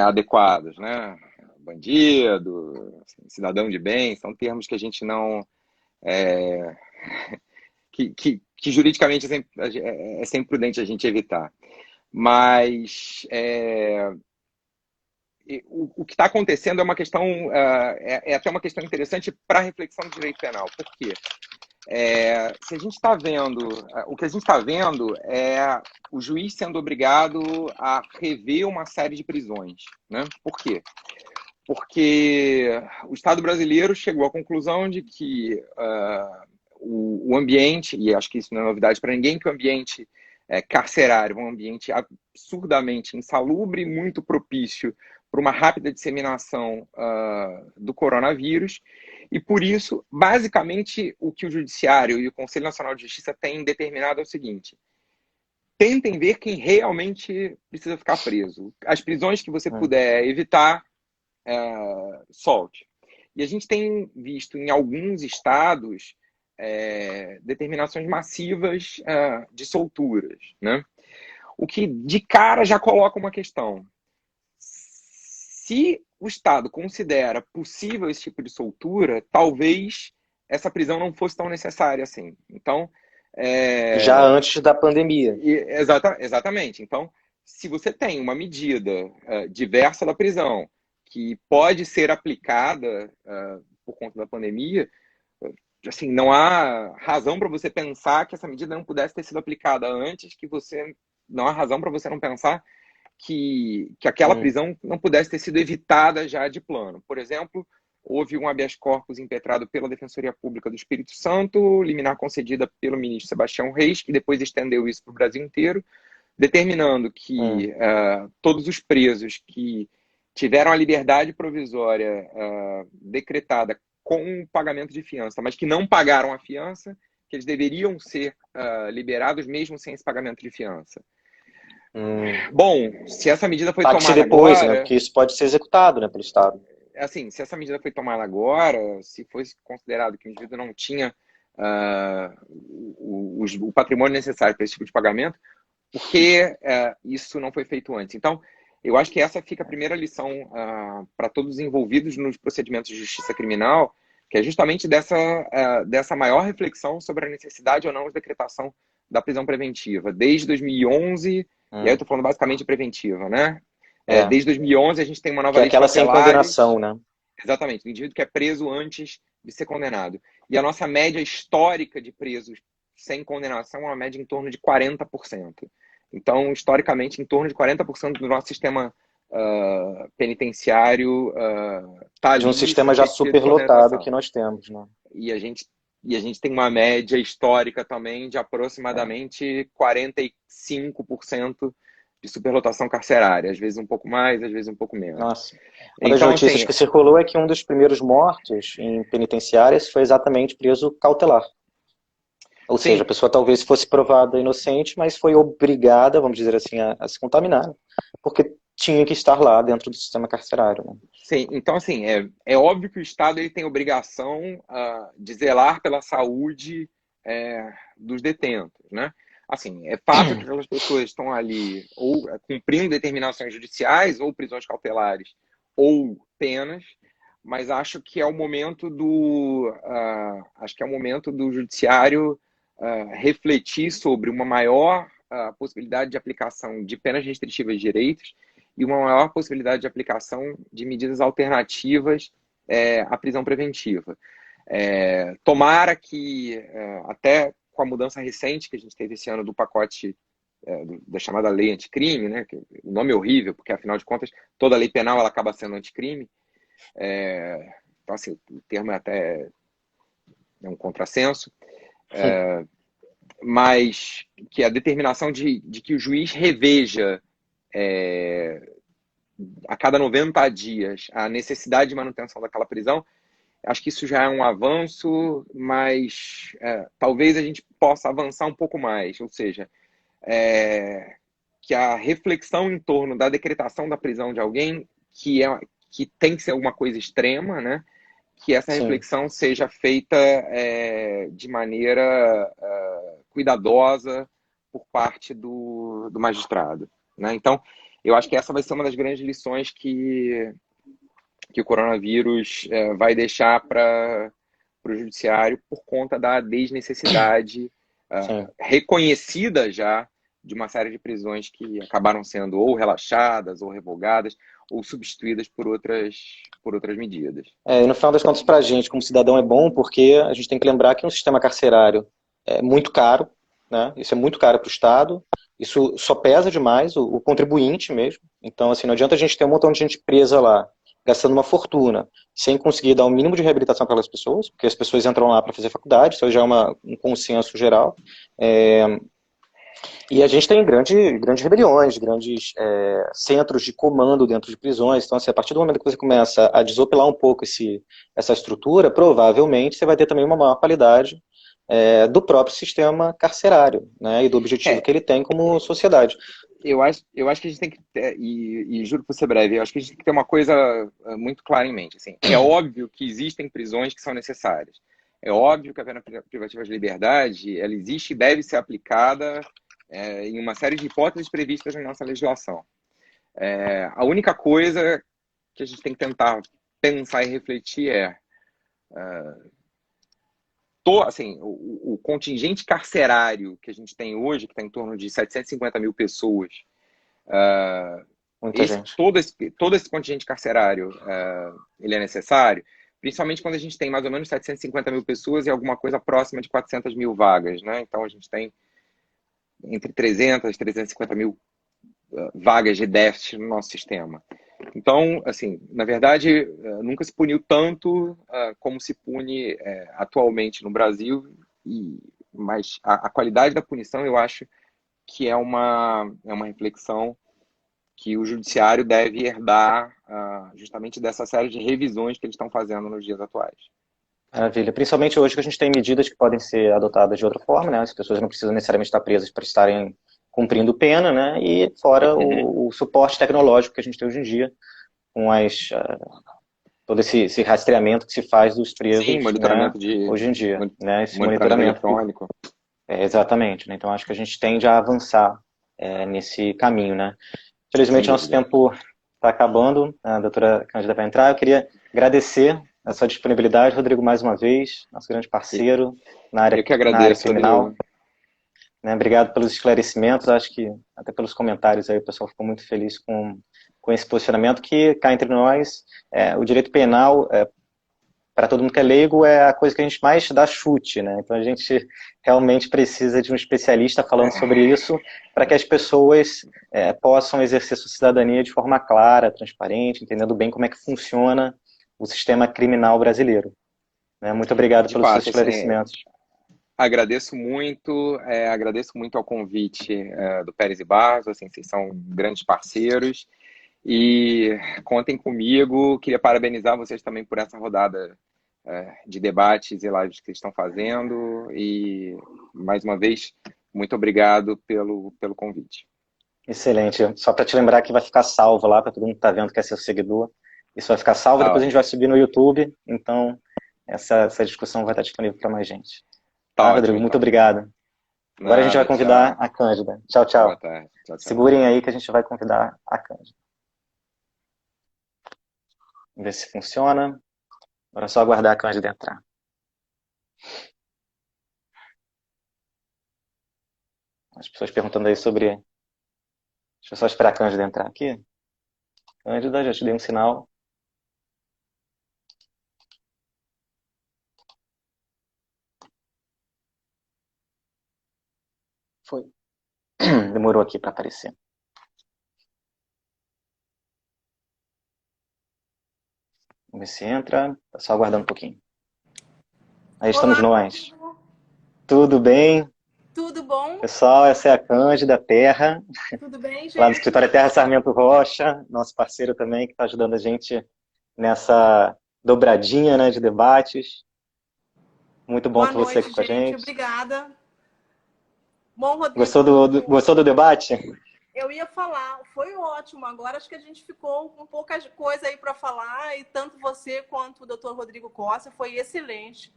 adequados, né? Bandido, cidadão de bem, são termos que a gente não... que juridicamente é sempre prudente a gente evitar. Mas o que está acontecendo é uma questão, é até uma questão interessante para a reflexão do direito penal. Por quê? Se a gente está vendo, o que a gente está vendo é o juiz sendo obrigado a rever uma série de prisões, né? Por quê? Porque o Estado brasileiro chegou à conclusão de que o ambiente, e acho que isso não é novidade para ninguém, que o ambiente carcerário é um ambiente absurdamente insalubre, muito propício para uma rápida disseminação do coronavírus, e por isso, basicamente, o que o Judiciário e o Conselho Nacional de Justiça têm determinado é o seguinte: tentem ver quem realmente precisa ficar preso. As prisões que você puder evitar, solte. E a gente tem visto em alguns estados determinações massivas de solturas, né? O que de cara já coloca uma questão. Se o Estado considera possível esse tipo de soltura, talvez essa prisão não fosse tão necessária assim. Então, Já antes da pandemia. exatamente. Então, se você tem uma medida diversa da prisão que pode ser aplicada por conta da pandemia, assim, não há razão para você pensar que essa medida não pudesse ter sido aplicada antes, não há razão para você não pensar que aquela prisão não pudesse ter sido evitada já de plano. Por exemplo, houve um habeas corpus impetrado pela Defensoria Pública do Espírito Santo, liminar concedida pelo ministro Sebastião Reis, que depois estendeu isso para o Brasil inteiro, determinando que todos os presos que tiveram a liberdade provisória decretada com pagamento de fiança, mas que não pagaram a fiança, que eles deveriam ser liberados mesmo sem esse pagamento de fiança. Bom, se essa medida foi Pague-se tomada depois, né? agora... Porque isso pode ser executado, né, pelo Estado. Assim, se essa medida foi tomada agora, se fosse considerado que o indivíduo não tinha o patrimônio necessário para esse tipo de pagamento, por que isso não foi feito antes? Então, eu acho que essa fica a primeira lição para todos os envolvidos nos procedimentos de justiça criminal, que é justamente dessa maior reflexão sobre a necessidade ou não de decretação da prisão preventiva. Desde 2011, e aí eu estou falando basicamente preventiva, né? Desde 2011 a gente tem uma nova Que é lei de aquela sem papelares. condenação, né? Exatamente, o indivíduo que é preso antes de ser condenado. E a nossa média histórica de presos sem condenação é uma média em torno de 40%. Então, historicamente, em torno de 40% do nosso sistema penitenciário está De um ali sistema sem já ter tido superlotado condenação. que nós temos, né? E a gente tem uma média histórica também de aproximadamente 45% de superlotação carcerária, às vezes um pouco mais, às vezes um pouco menos. Nossa. Uma das Então, notícias assim, que circulou é que um dos primeiros mortos em penitenciárias foi exatamente preso cautelar. Ou seja, a Sim, pessoa talvez fosse provada inocente, mas foi obrigada, vamos dizer assim, a se contaminar, né? Porque tinha que estar lá dentro do sistema carcerário, né? sim. Então, assim, é óbvio que o Estado ele tem obrigação de zelar pela saúde dos detentos, né? Assim, é fato que aquelas pessoas estão ali ou cumprindo determinações judiciais, ou prisões cautelares, ou penas, mas acho que é o momento do judiciário refletir sobre uma maior possibilidade de aplicação de penas restritivas de direitos e uma maior possibilidade de aplicação de medidas alternativas à prisão preventiva. Tomara que, até com a mudança recente que a gente teve esse ano do pacote da chamada lei anticrime, né, que o nome é horrível, porque afinal de contas toda lei penal ela acaba sendo anticrime, então assim, o termo é até um contrassenso, mas que a determinação de que o juiz reveja a cada 90 dias a necessidade de manutenção daquela prisão, acho que isso já é um avanço, mas talvez a gente possa avançar um pouco mais, ou seja, que a reflexão em torno da decretação da prisão de alguém que tem que ser alguma coisa extrema, né? Que essa Sim. reflexão seja feita de maneira cuidadosa por parte do magistrado, né? Então, eu acho que essa vai ser uma das grandes lições que o coronavírus vai deixar para o judiciário por conta da desnecessidade Sim. reconhecida já de uma série de prisões que acabaram sendo ou relaxadas, ou revogadas, ou substituídas por outras medidas. E no final das contas, para a gente, como cidadão, é bom porque a gente tem que lembrar que um sistema carcerário é muito caro, né? Isso é muito caro para o Estado, isso só pesa demais o contribuinte mesmo. Então, assim, não adianta a gente ter um montão de gente presa lá, gastando uma fortuna, sem conseguir dar o mínimo de reabilitação para aquelas pessoas, porque as pessoas entram lá para fazer faculdade, isso já é um consenso geral. É, e a gente tem grandes rebeliões, grandes centros de comando dentro de prisões. Então, assim, a partir do momento que você começa a desopilar um pouco essa estrutura, provavelmente você vai ter também uma maior qualidade do próprio sistema carcerário, né, e do objetivo É, que ele tem como sociedade. eu acho que a gente tem que ter, e juro por ser breve, eu acho que a gente tem que ter uma coisa muito clara em mente. Assim, é óbvio que existem prisões que são necessárias. É óbvio que a pena privativa de liberdade ela existe e deve ser aplicada em uma série de hipóteses previstas na nossa legislação. A única coisa que a gente tem que tentar pensar e refletir assim, o contingente carcerário que a gente tem hoje, que está em torno de 750 mil pessoas, Muita gente. todo esse contingente carcerário ele é necessário, principalmente quando a gente tem mais ou menos 750 mil pessoas e alguma coisa próxima de 400 mil vagas, né? Então a gente tem entre 300 e 350 mil vagas de déficit no nosso sistema. Então, assim, na verdade, nunca se puniu tanto como se pune atualmente no Brasil, mas a qualidade da punição eu acho que é uma reflexão que o judiciário deve herdar justamente dessa série de revisões que eles estão fazendo nos dias atuais. Maravilha. Principalmente hoje que a gente tem medidas que podem ser adotadas de outra forma, né? As pessoas não precisam necessariamente estar presas para estarem cumprindo pena, né? E fora Uhum. o suporte tecnológico que a gente tem hoje em dia, com todo esse rastreamento que se faz dos Sim, presos, né, hoje em dia, né, esse monitoramento monitoramento. eletrônico. Exatamente, né, então acho que a gente tende a avançar nesse caminho, né. Sem Felizmente nosso dúvida. tempo está acabando, a doutora Cândida vai entrar, eu queria agradecer a sua disponibilidade, Rodrigo, mais uma vez, nosso grande parceiro Eu que na área agradeço, criminal, Rodrigo. né, obrigado pelos esclarecimentos, acho que até pelos comentários aí o pessoal ficou muito feliz com esse posicionamento que, cá entre nós, o direito penal para todo mundo que é leigo, é a coisa que a gente mais dá chute, né? Então a gente realmente precisa de um especialista falando sobre isso para que as pessoas possam exercer sua cidadania de forma clara, transparente, entendendo bem como é que funciona o sistema criminal brasileiro. Né? Muito obrigado De pelos seus fato, assim, esclarecimentos. agradeço muito ao convite do Pérez e Barros, assim, vocês são grandes parceiros e contem comigo. Queria parabenizar vocês também por essa rodada de debates e lives que vocês estão fazendo. E, mais uma vez, muito obrigado pelo convite. Excelente. Só para te lembrar que vai ficar salvo lá, para todo mundo que está vendo que é seu seguidor. Isso vai ficar salvo, depois a gente vai subir no YouTube. Então, essa discussão vai estar disponível para mais gente. Tá ótimo, Rodrigo? Muito então. obrigado. Agora a gente vai convidar a Cândida. Tchau, tchau. Boa tarde. Tchau, tchau. Segurem aí que a gente vai convidar a Cândida. Vamos ver se funciona. Agora é só aguardar a Cândida entrar. As pessoas perguntando aí sobre... Deixa eu só esperar a Cândida entrar aqui. Cândida, já te dei um sinal. Foi. Demorou aqui para aparecer. Vamos ver se entra. Tá só aguardando um pouquinho. Aí estamos nós. Tudo bem? Tudo bom? Pessoal, essa é a Cândida Terra. Tudo bem, gente? Lá do escritório Terra Sarmento Rocha, nosso parceiro também, que está ajudando a gente nessa dobradinha, né, de debates. Muito bom ter você aqui com a gente. Obrigada. Bom, Rodrigo, gostou do debate? Eu ia falar, foi ótimo. Agora acho que a gente ficou com pouca coisa aí para falar, e tanto você quanto o Dr. Rodrigo Costa foi excelente.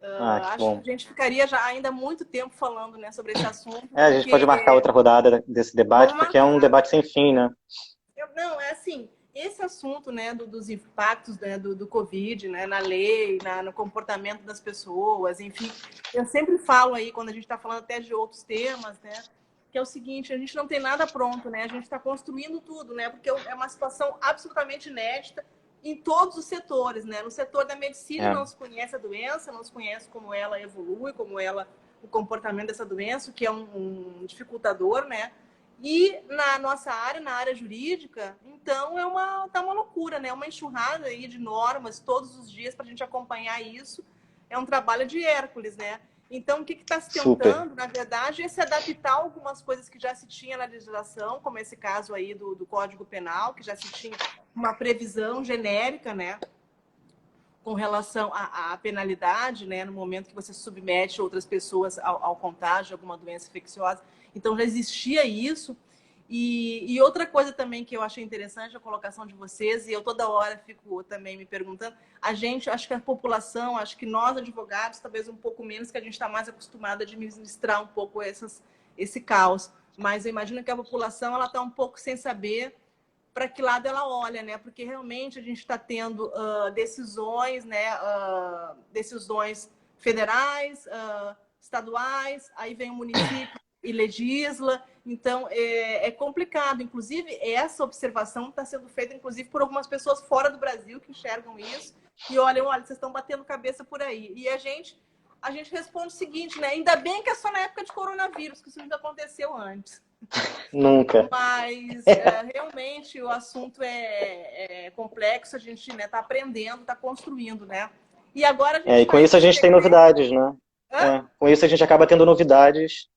Acho bom. que a gente ficaria já ainda muito tempo falando, né, sobre esse assunto. A gente pode marcar outra rodada desse debate, porque é um debate sem fim, né? Não, é assim, esse assunto, né, dos impactos, né, do Covid, né, na lei, no comportamento das pessoas, enfim, eu sempre falo aí, quando a gente está falando até de outros temas, né, que é o seguinte: a gente não tem nada pronto, né, a gente está construindo tudo, né, porque é uma situação absolutamente inédita em todos os setores, né, no setor da medicina não se conhece a doença, não se conhece como ela evolui, o comportamento dessa doença, o que é um dificultador, né. E na nossa área, na área jurídica, então tá uma loucura, né? Uma enxurrada aí de normas todos os dias para a gente acompanhar isso. É um trabalho de Hércules, né? Então, o que está se tentando, na verdade, é se adaptar a algumas coisas que já se tinha na legislação, como esse caso aí do Código Penal, que já se tinha uma previsão genérica, né? Com relação à penalidade, né? No momento que você submete outras pessoas ao contágio de alguma doença infecciosa. Então, já existia isso. E outra coisa também que eu achei interessante a colocação de vocês, e eu toda hora fico também me perguntando, acho que a população, acho que nós advogados, talvez um pouco menos, que a gente está mais acostumado a administrar um pouco esse caos. Mas eu imagino que a população ela está um pouco sem saber para que lado ela olha, né? Porque realmente a gente está tendo decisões, né? Decisões federais, estaduais, aí vem o município e legisla. Então, é complicado. Inclusive, essa observação está sendo feita, inclusive, por algumas pessoas fora do Brasil que enxergam isso e olham, olha, vocês estão batendo cabeça por aí. E a gente responde o seguinte, né? Ainda bem que é só na época de coronavírus, que isso não aconteceu antes. Nunca. Mas, realmente, o assunto é complexo, a gente está aprendendo, está construindo, né? E agora a gente e com isso a gente tem novidades, né? Com isso a gente acaba tendo novidades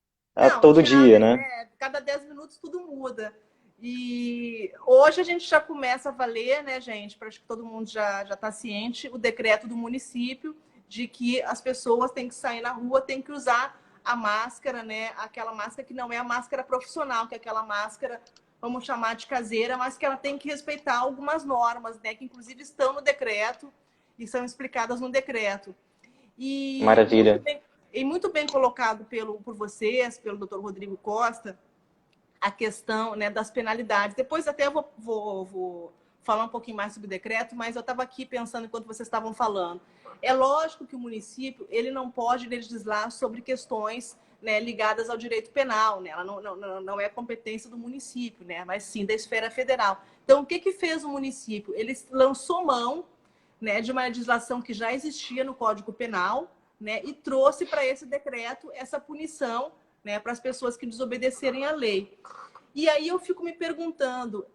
todo dia, né? Cada 10 minutos tudo muda. E hoje a gente já começa a valer, né, gente? Acho que todo mundo já está ciente, o decreto do município de que as pessoas têm que sair na rua, têm que usar a máscara, né? Aquela máscara que não é a máscara profissional, que é aquela máscara, vamos chamar de caseira, mas que ela tem que respeitar algumas normas, né? Que inclusive estão no decreto e são explicadas no decreto. E maravilha. Muito bem colocado por vocês, pelo Dr. Rodrigo Costa, a questão, né, das penalidades. Depois até eu vou falar um pouquinho mais sobre o decreto, mas eu estava aqui pensando enquanto vocês estavam falando. É lógico que o município ele não pode legislar sobre questões, né, ligadas ao direito penal, né? Ela não é competência do município, né, mas sim da esfera federal. Então, o que fez o município? Ele lançou mão, né, de uma legislação que já existia no Código Penal, né, e trouxe para esse decreto essa punição, né, para as pessoas que desobedecerem à lei. E aí eu fico me perguntando,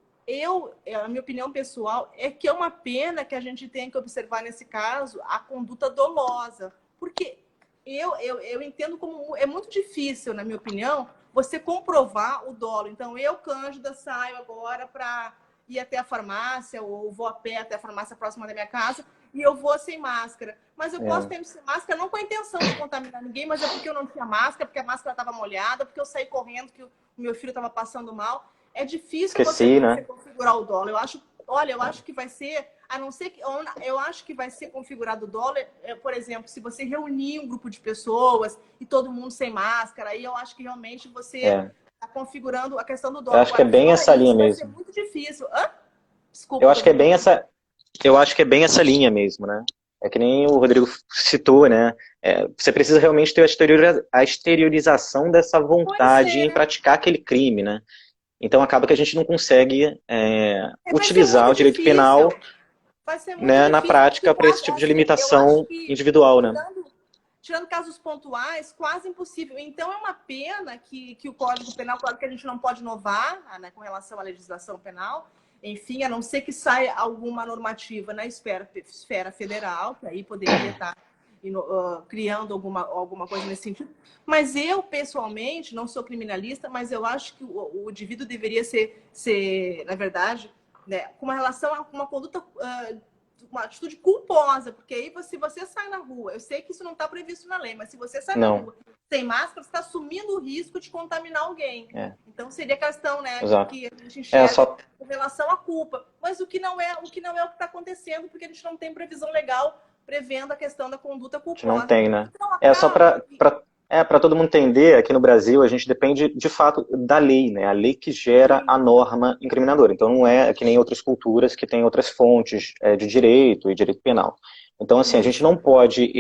a minha opinião pessoal é que é uma pena que a gente tenha que observar nesse caso a conduta dolosa, porque eu entendo como é muito difícil, na minha opinião, você comprovar o dolo. Então, eu, Cândida, saio agora para ir até a farmácia ou vou a pé até a farmácia próxima da minha casa. e eu vou sem máscara. Mas eu posso É. ter sem máscara não com a intenção de contaminar ninguém, mas é porque eu não tinha máscara, porque a máscara estava molhada, porque eu saí correndo, que o meu filho estava passando mal. É difícil Esqueci, né? você configurar o dólar. Eu acho que vai ser, a não ser que, eu acho que vai ser configurado o dólar, por exemplo, se você reunir um grupo de pessoas e todo mundo sem máscara, aí eu acho que realmente você está configurando a questão do Eu dólar. acho que é Agora, bem fora essa linha isso, vai ser mesmo. muito difícil. Hã? Desculpa, Eu acho que é Rodrigo. bem essa, eu acho que é bem essa linha mesmo, né? É que nem o Rodrigo citou, né? Você precisa realmente ter a exteriorização dessa Pois vontade em é. praticar aquele crime, né? Então acaba que a gente não consegue Vai ser utilizar muito o direito difícil. penal, Vai ser muito né, na difícil, porque prática para esse quase, tipo de assim, eu acho limitação que, individual, né? tirando casos pontuais, quase impossível. Então, é uma pena que o Código Penal, claro que a gente não pode inovar, né, com relação à legislação penal, enfim, a não ser que saia alguma normativa na esfera federal, que aí poderia estar criando alguma coisa nesse sentido. Mas eu, pessoalmente, não sou criminalista, mas eu acho que o indivíduo deveria ser, na verdade, né, com uma relação a uma conduta, uma atitude culposa, porque aí se você sai na rua, eu sei que isso não está previsto na lei, mas se você sai na Não, rua sem máscara, você está assumindo o risco de contaminar alguém. é, Então seria questão, né, exato. que a gente enxerga Só, com relação à culpa. Mas o que não é o que está acontecendo, porque a gente não tem previsão legal prevendo a questão da conduta a gente não culposa. tem, né? Então Só acaba para todo mundo entender, aqui no Brasil a gente depende de fato da lei, né? A lei que gera que a norma incriminadora. Então não é que nem outras culturas que têm outras fontes de direito e direito penal. Então assim, a gente isso. não pode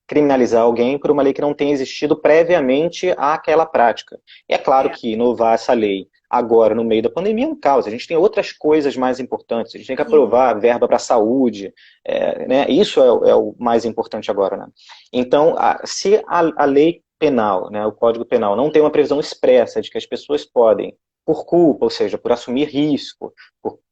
criminalizar alguém por uma lei que não tenha existido previamente àquela prática. E é claro É, que inovar essa lei agora, no meio da pandemia, é um caos. A gente tem outras coisas mais importantes. A gente tem que sim. aprovar a verba para a saúde. Né? Isso é o mais importante agora. Né? Então, se a lei penal, né, o Código Penal, não tem uma previsão expressa de que as pessoas podem, por culpa, ou seja, por assumir risco,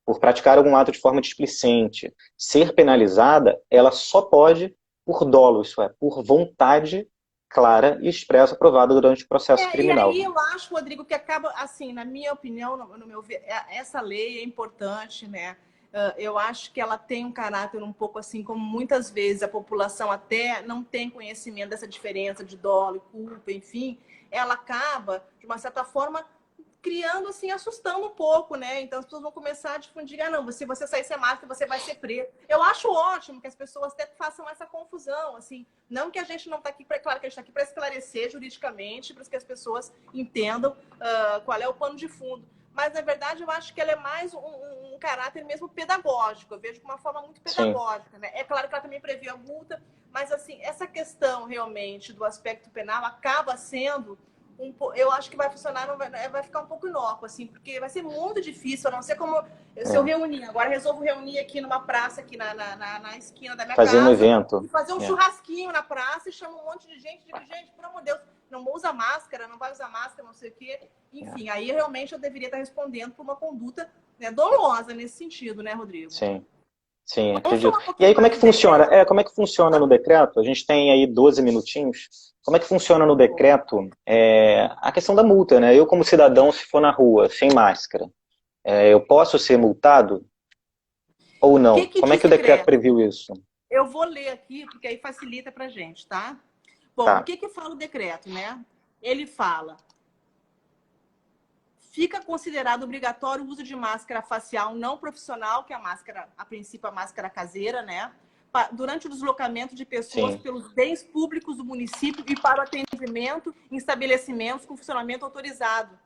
por praticar algum ato de forma displicente, ser penalizada, ela só pode por dolo, isso é, por vontade clara e expressa aprovada durante o processo E criminal. aí eu acho, Rodrigo, que acaba, assim, na minha opinião, no meu ver, essa lei é importante, né? Eu acho que ela tem um caráter um pouco assim, como muitas vezes a população até não tem conhecimento dessa diferença de dolo e culpa, enfim, ela acaba, de uma certa forma, criando, assim, assustando um pouco, né? Então as pessoas vão começar a difundir, não, se você sair sem máscara, você vai ser preso. Eu acho ótimo que as pessoas até façam essa confusão, assim, não que a gente não está aqui, claro que a gente está aqui para esclarecer juridicamente, para que as pessoas entendam qual é o pano de fundo. Mas, na verdade, eu acho que ela é mais um caráter mesmo pedagógico. Eu vejo de uma forma muito Sim. pedagógica, né? É claro que ela também prevê a multa, mas, assim, essa questão realmente do aspecto penal acaba sendo eu acho que vai funcionar, vai ficar um pouco inócuo, assim, porque vai ser muito difícil, a não ser como se eu reunir. Agora resolvo reunir aqui numa praça, aqui na esquina da minha Fazer um casa, evento. e fazer um churrasquinho na praça e chamo um monte de gente, digo, gente, pelo amor de Deus, não usa máscara, não vai usar máscara, não sei o quê. Enfim, aí realmente eu deveria estar respondendo por uma conduta, né, dolosa nesse sentido, né, Rodrigo? Sim. Sim, Vamos falar acredito. um E aí, pouquinho como é mais que do funciona? decreto? Como é que funciona no decreto? A gente tem aí 12 minutinhos. Como é que funciona no decreto a questão da multa, né? Eu, como cidadão, se for na rua sem máscara, eu posso ser multado ou O não? que Como é diz que o decreto decreto? previu isso? Eu vou ler aqui, porque aí facilita pra gente, tá? Bom, o Tá. que fala o decreto, né? Ele fala: fica considerado obrigatório o uso de máscara facial não profissional, que é a máscara, a princípio, a máscara caseira, né? Durante o deslocamento de pessoas Sim. pelos bens públicos do município e para o atendimento em estabelecimentos com funcionamento autorizado.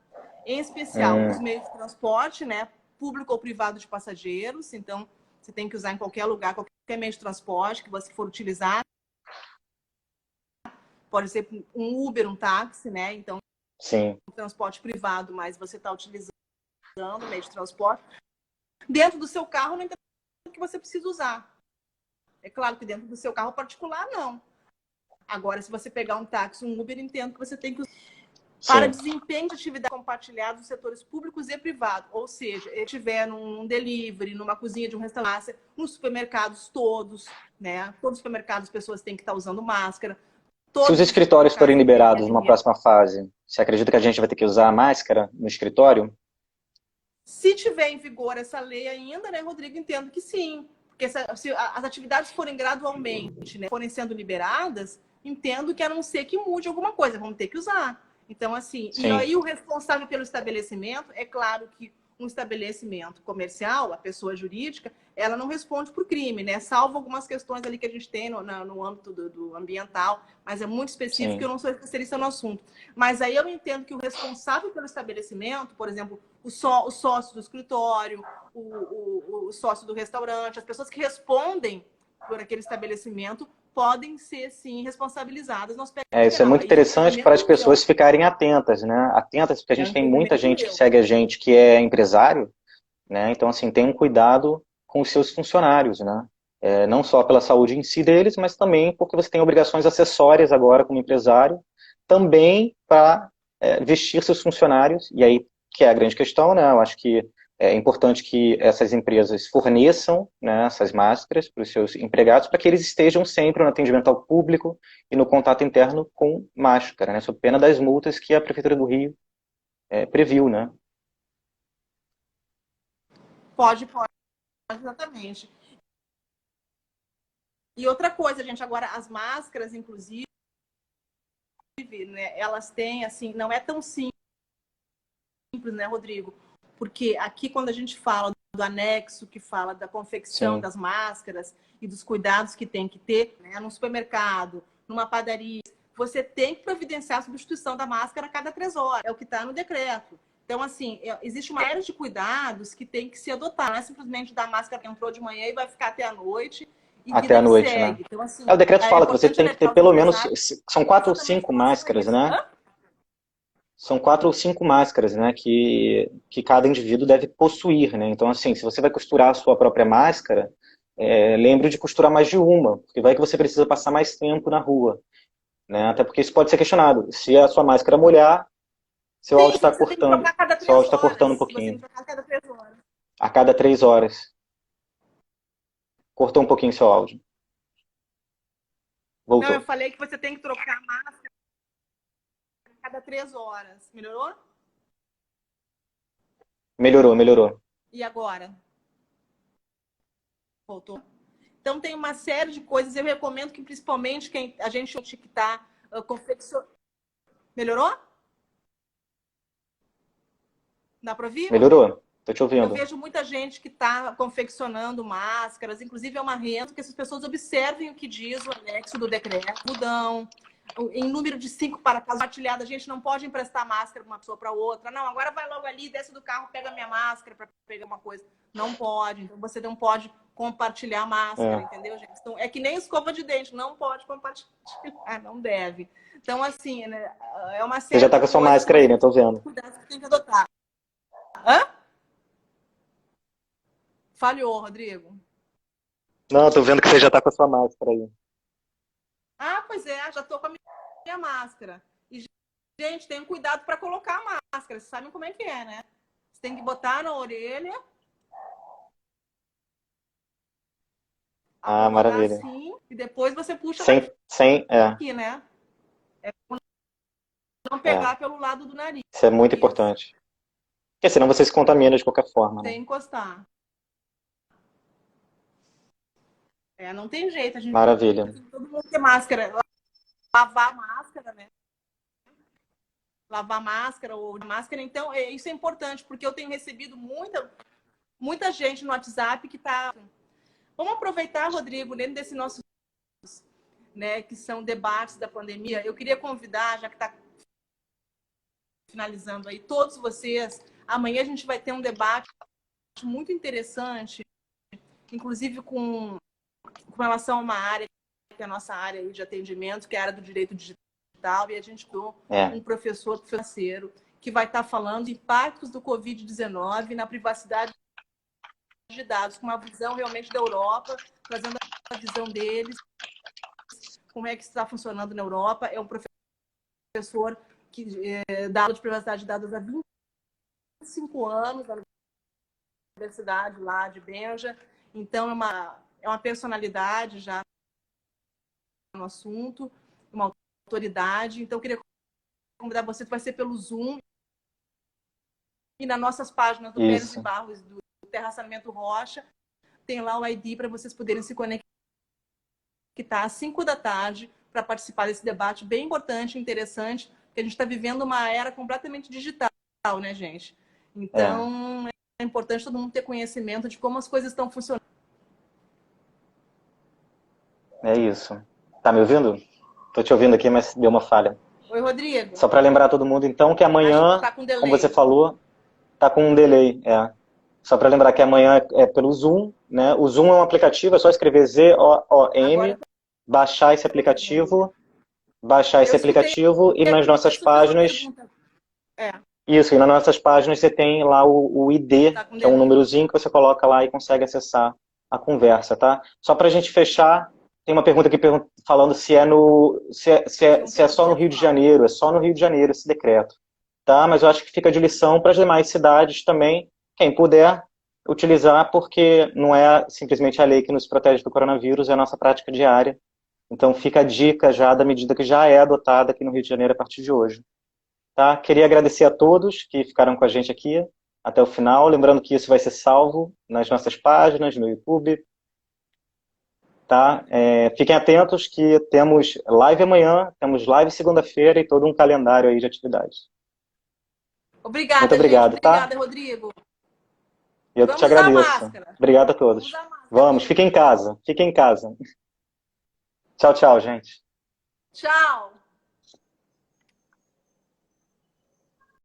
Em especial, os meios de transporte, né? Público ou privado de passageiros. Então, você tem que usar em qualquer lugar, qualquer meio de transporte que você for utilizar. Pode ser um Uber, um táxi, né? Então, Sim. transporte privado, mas você está utilizando o meio de transporte. Dentro do seu carro, não entendo que você precisa usar. É claro que dentro do seu carro particular, não. Agora, se você pegar um táxi, um Uber, entendo que você tem que usar. Para desempenho de atividade compartilhada dos setores públicos e privados. Ou seja, ele estiver num delivery, numa cozinha de um restaurante, nos supermercados todos, né? Todos os supermercados as pessoas têm que estar usando máscara. Se os Todos os escritórios locais forem têm que ter liberados numa próxima fase, você acredita que a gente vai ter que usar máscara no escritório? Se tiver em vigor essa lei ainda, né, Rodrigo, entendo que sim. Porque se as atividades forem gradualmente, né, forem sendo liberadas, entendo que a não ser que mude alguma coisa, vamos ter que usar. Então, assim, Sim. e aí o responsável pelo estabelecimento, é claro que um estabelecimento comercial, a pessoa jurídica, ela não responde por crime, né? Salvo algumas questões ali que a gente tem no âmbito do ambiental, mas é muito específico, Sim. eu não sou especialista no assunto. Mas aí eu entendo que o responsável pelo estabelecimento, por exemplo, o sócio do escritório, o sócio do restaurante, as pessoas que respondem por aquele estabelecimento podem ser, sim, responsabilizadas no aspecto Isso é penal. muito interessante para as pessoas ficarem atentas, né? Atentas, porque a gente tem muita gente que segue a gente que é empresário, né? Então, assim, tem um cuidado com os seus funcionários, né? Não só pela saúde em si deles, mas também porque você tem obrigações acessórias agora como empresário, também para vestir seus funcionários, e aí que é a grande questão, né? Eu acho que é importante que essas empresas forneçam, né, essas máscaras para os seus empregados, para que eles estejam sempre no atendimento ao público e no contato interno com máscara, né? Sob pena das multas que a Prefeitura do Rio previu, né? Pode, exatamente. E outra coisa, gente, agora as máscaras, inclusive, né, elas têm, assim, não é tão simples, né, Rodrigo? Porque aqui, quando a gente fala do anexo, que fala da confecção das máscaras e dos cuidados que tem que ter, né, num supermercado, numa padaria, você tem que providenciar a substituição da máscara a cada 3 horas. É o que está no decreto. Então, assim, existe uma série de cuidados que tem que se adotar. Não é simplesmente dar máscara que entrou de manhã e vai ficar até a noite. E até a noite, segue. Né? Então, assim, O decreto fala que você tem que ter pelo menos, são 4 ou exatamente 5 máscaras, né? Hã? São 4 ou 5 máscaras, né, que cada indivíduo deve possuir, né? Então, assim, se você vai costurar a sua própria máscara, lembre de costurar mais de uma, porque vai que você precisa passar mais tempo na rua, né? Até porque isso pode ser questionado. Se a sua máscara molhar, seu áudio está Você tem que cortando. trocar a cada Seu 3 áudio está cortando um horas. Você tem que pouquinho. trocar a cada 3 horas. A cada 3 horas. Cortou um pouquinho seu áudio. Não, eu Voltou. falei que você tem que trocar a máscara a cada 3 horas. Melhorou? Melhorou. E agora? Voltou. Então tem uma série de coisas. Eu recomendo que principalmente quem a gente que está confeccionando. Melhorou? Dá para ouvir? Melhorou. Tô te Eu ouvindo. vejo muita gente que está confeccionando máscaras, inclusive é uma renda que essas pessoas observem o que diz o anexo do decreto, mudam. Em número de 5 para casa compartilhada, a gente não pode emprestar máscara de uma pessoa para outra. Não, agora vai logo ali, desce do carro, pega a minha máscara para pegar uma coisa. Não pode. Então você não pode compartilhar a máscara, entendeu, gente? Então, é que nem escova de dente, não pode compartilhar, não deve. Então, assim, né, é uma série. Você já tá com a sua máscara aí, né? Tô vendo. Cuidados que tem que adotar. Hã? Falhou, Rodrigo. Não, tô vendo que você já tá com a sua máscara aí. Ah, pois é, já tô com a minha máscara. E, gente, tenham cuidado para colocar a máscara. Vocês sabem como é que é, né? Você tem que botar na orelha. Maravilha. Assim, e depois você puxa aqui, né? Não pegar pelo lado do nariz. Isso é muito importante. Porque senão você se contamina de qualquer forma, né? Sem encostar. Não tem jeito. Maravilha. Todo mundo tem máscara. Lavar a máscara, né? Lavar máscara ou de máscara. Então, isso é importante, porque eu tenho recebido muita gente no WhatsApp que está... Vamos aproveitar, Rodrigo, dentro desse nosso... Né, que são debates da pandemia. Eu queria convidar, já que está finalizando aí, todos vocês. Amanhã a gente vai ter um debate muito interessante, inclusive com relação a uma área, que é a nossa área de atendimento, que é a área do direito digital, e a gente tem um professor financeiro que vai estar falando de impactos do Covid-19 na privacidade de dados, com uma visão realmente da Europa, trazendo a visão deles, como é que está funcionando na Europa. É um professor que dá aula de privacidade de dados há 25 anos na universidade lá de Benja. Então, é uma personalidade já no assunto, uma autoridade. Então, eu queria convidar você, vai ser pelo Zoom e nas nossas páginas do Pérez e Barros, do Terraçamento Rocha, tem lá o ID para vocês poderem se conectar às 5 da tarde para participar desse debate bem importante, interessante, porque a gente está vivendo uma era completamente digital, né, gente? Então, é importante todo mundo ter conhecimento de como as coisas estão funcionando. É isso. Tá me ouvindo? Tô te ouvindo aqui, mas deu uma falha. Oi, Rodrigo. Só para lembrar todo mundo, então, que amanhã, Tá com delay. como você falou, tá com um delay. Só para lembrar que amanhã é pelo Zoom, né? O Zoom é um aplicativo, é só escrever ZOOM, baixar esse aplicativo, e nas nossas páginas... Isso, e nas nossas páginas você tem lá o ID, que é um númerozinho que você coloca lá e consegue acessar a conversa, tá? Só para a gente fechar, tem uma pergunta aqui falando se é só no Rio de Janeiro. É só no Rio de Janeiro esse decreto, tá? Mas eu acho que fica de lição para as demais cidades também, quem puder utilizar, porque não é simplesmente a lei que nos protege do coronavírus, é a nossa prática diária. Então fica a dica já da medida que já é adotada aqui no Rio de Janeiro a partir de hoje. Tá? Queria agradecer a todos que ficaram com a gente aqui até o final. Lembrando que isso vai ser salvo nas nossas páginas, no YouTube. Tá? Fiquem atentos que temos live amanhã, temos live segunda-feira e todo um calendário aí de atividades. Obrigada, muito obrigado, gente. tá? Obrigada, Rodrigo. Eu que te agradeço. Obrigado a todos. Vamos, fiquem em casa. Fiquem em casa. Tchau, tchau, gente. Tchau.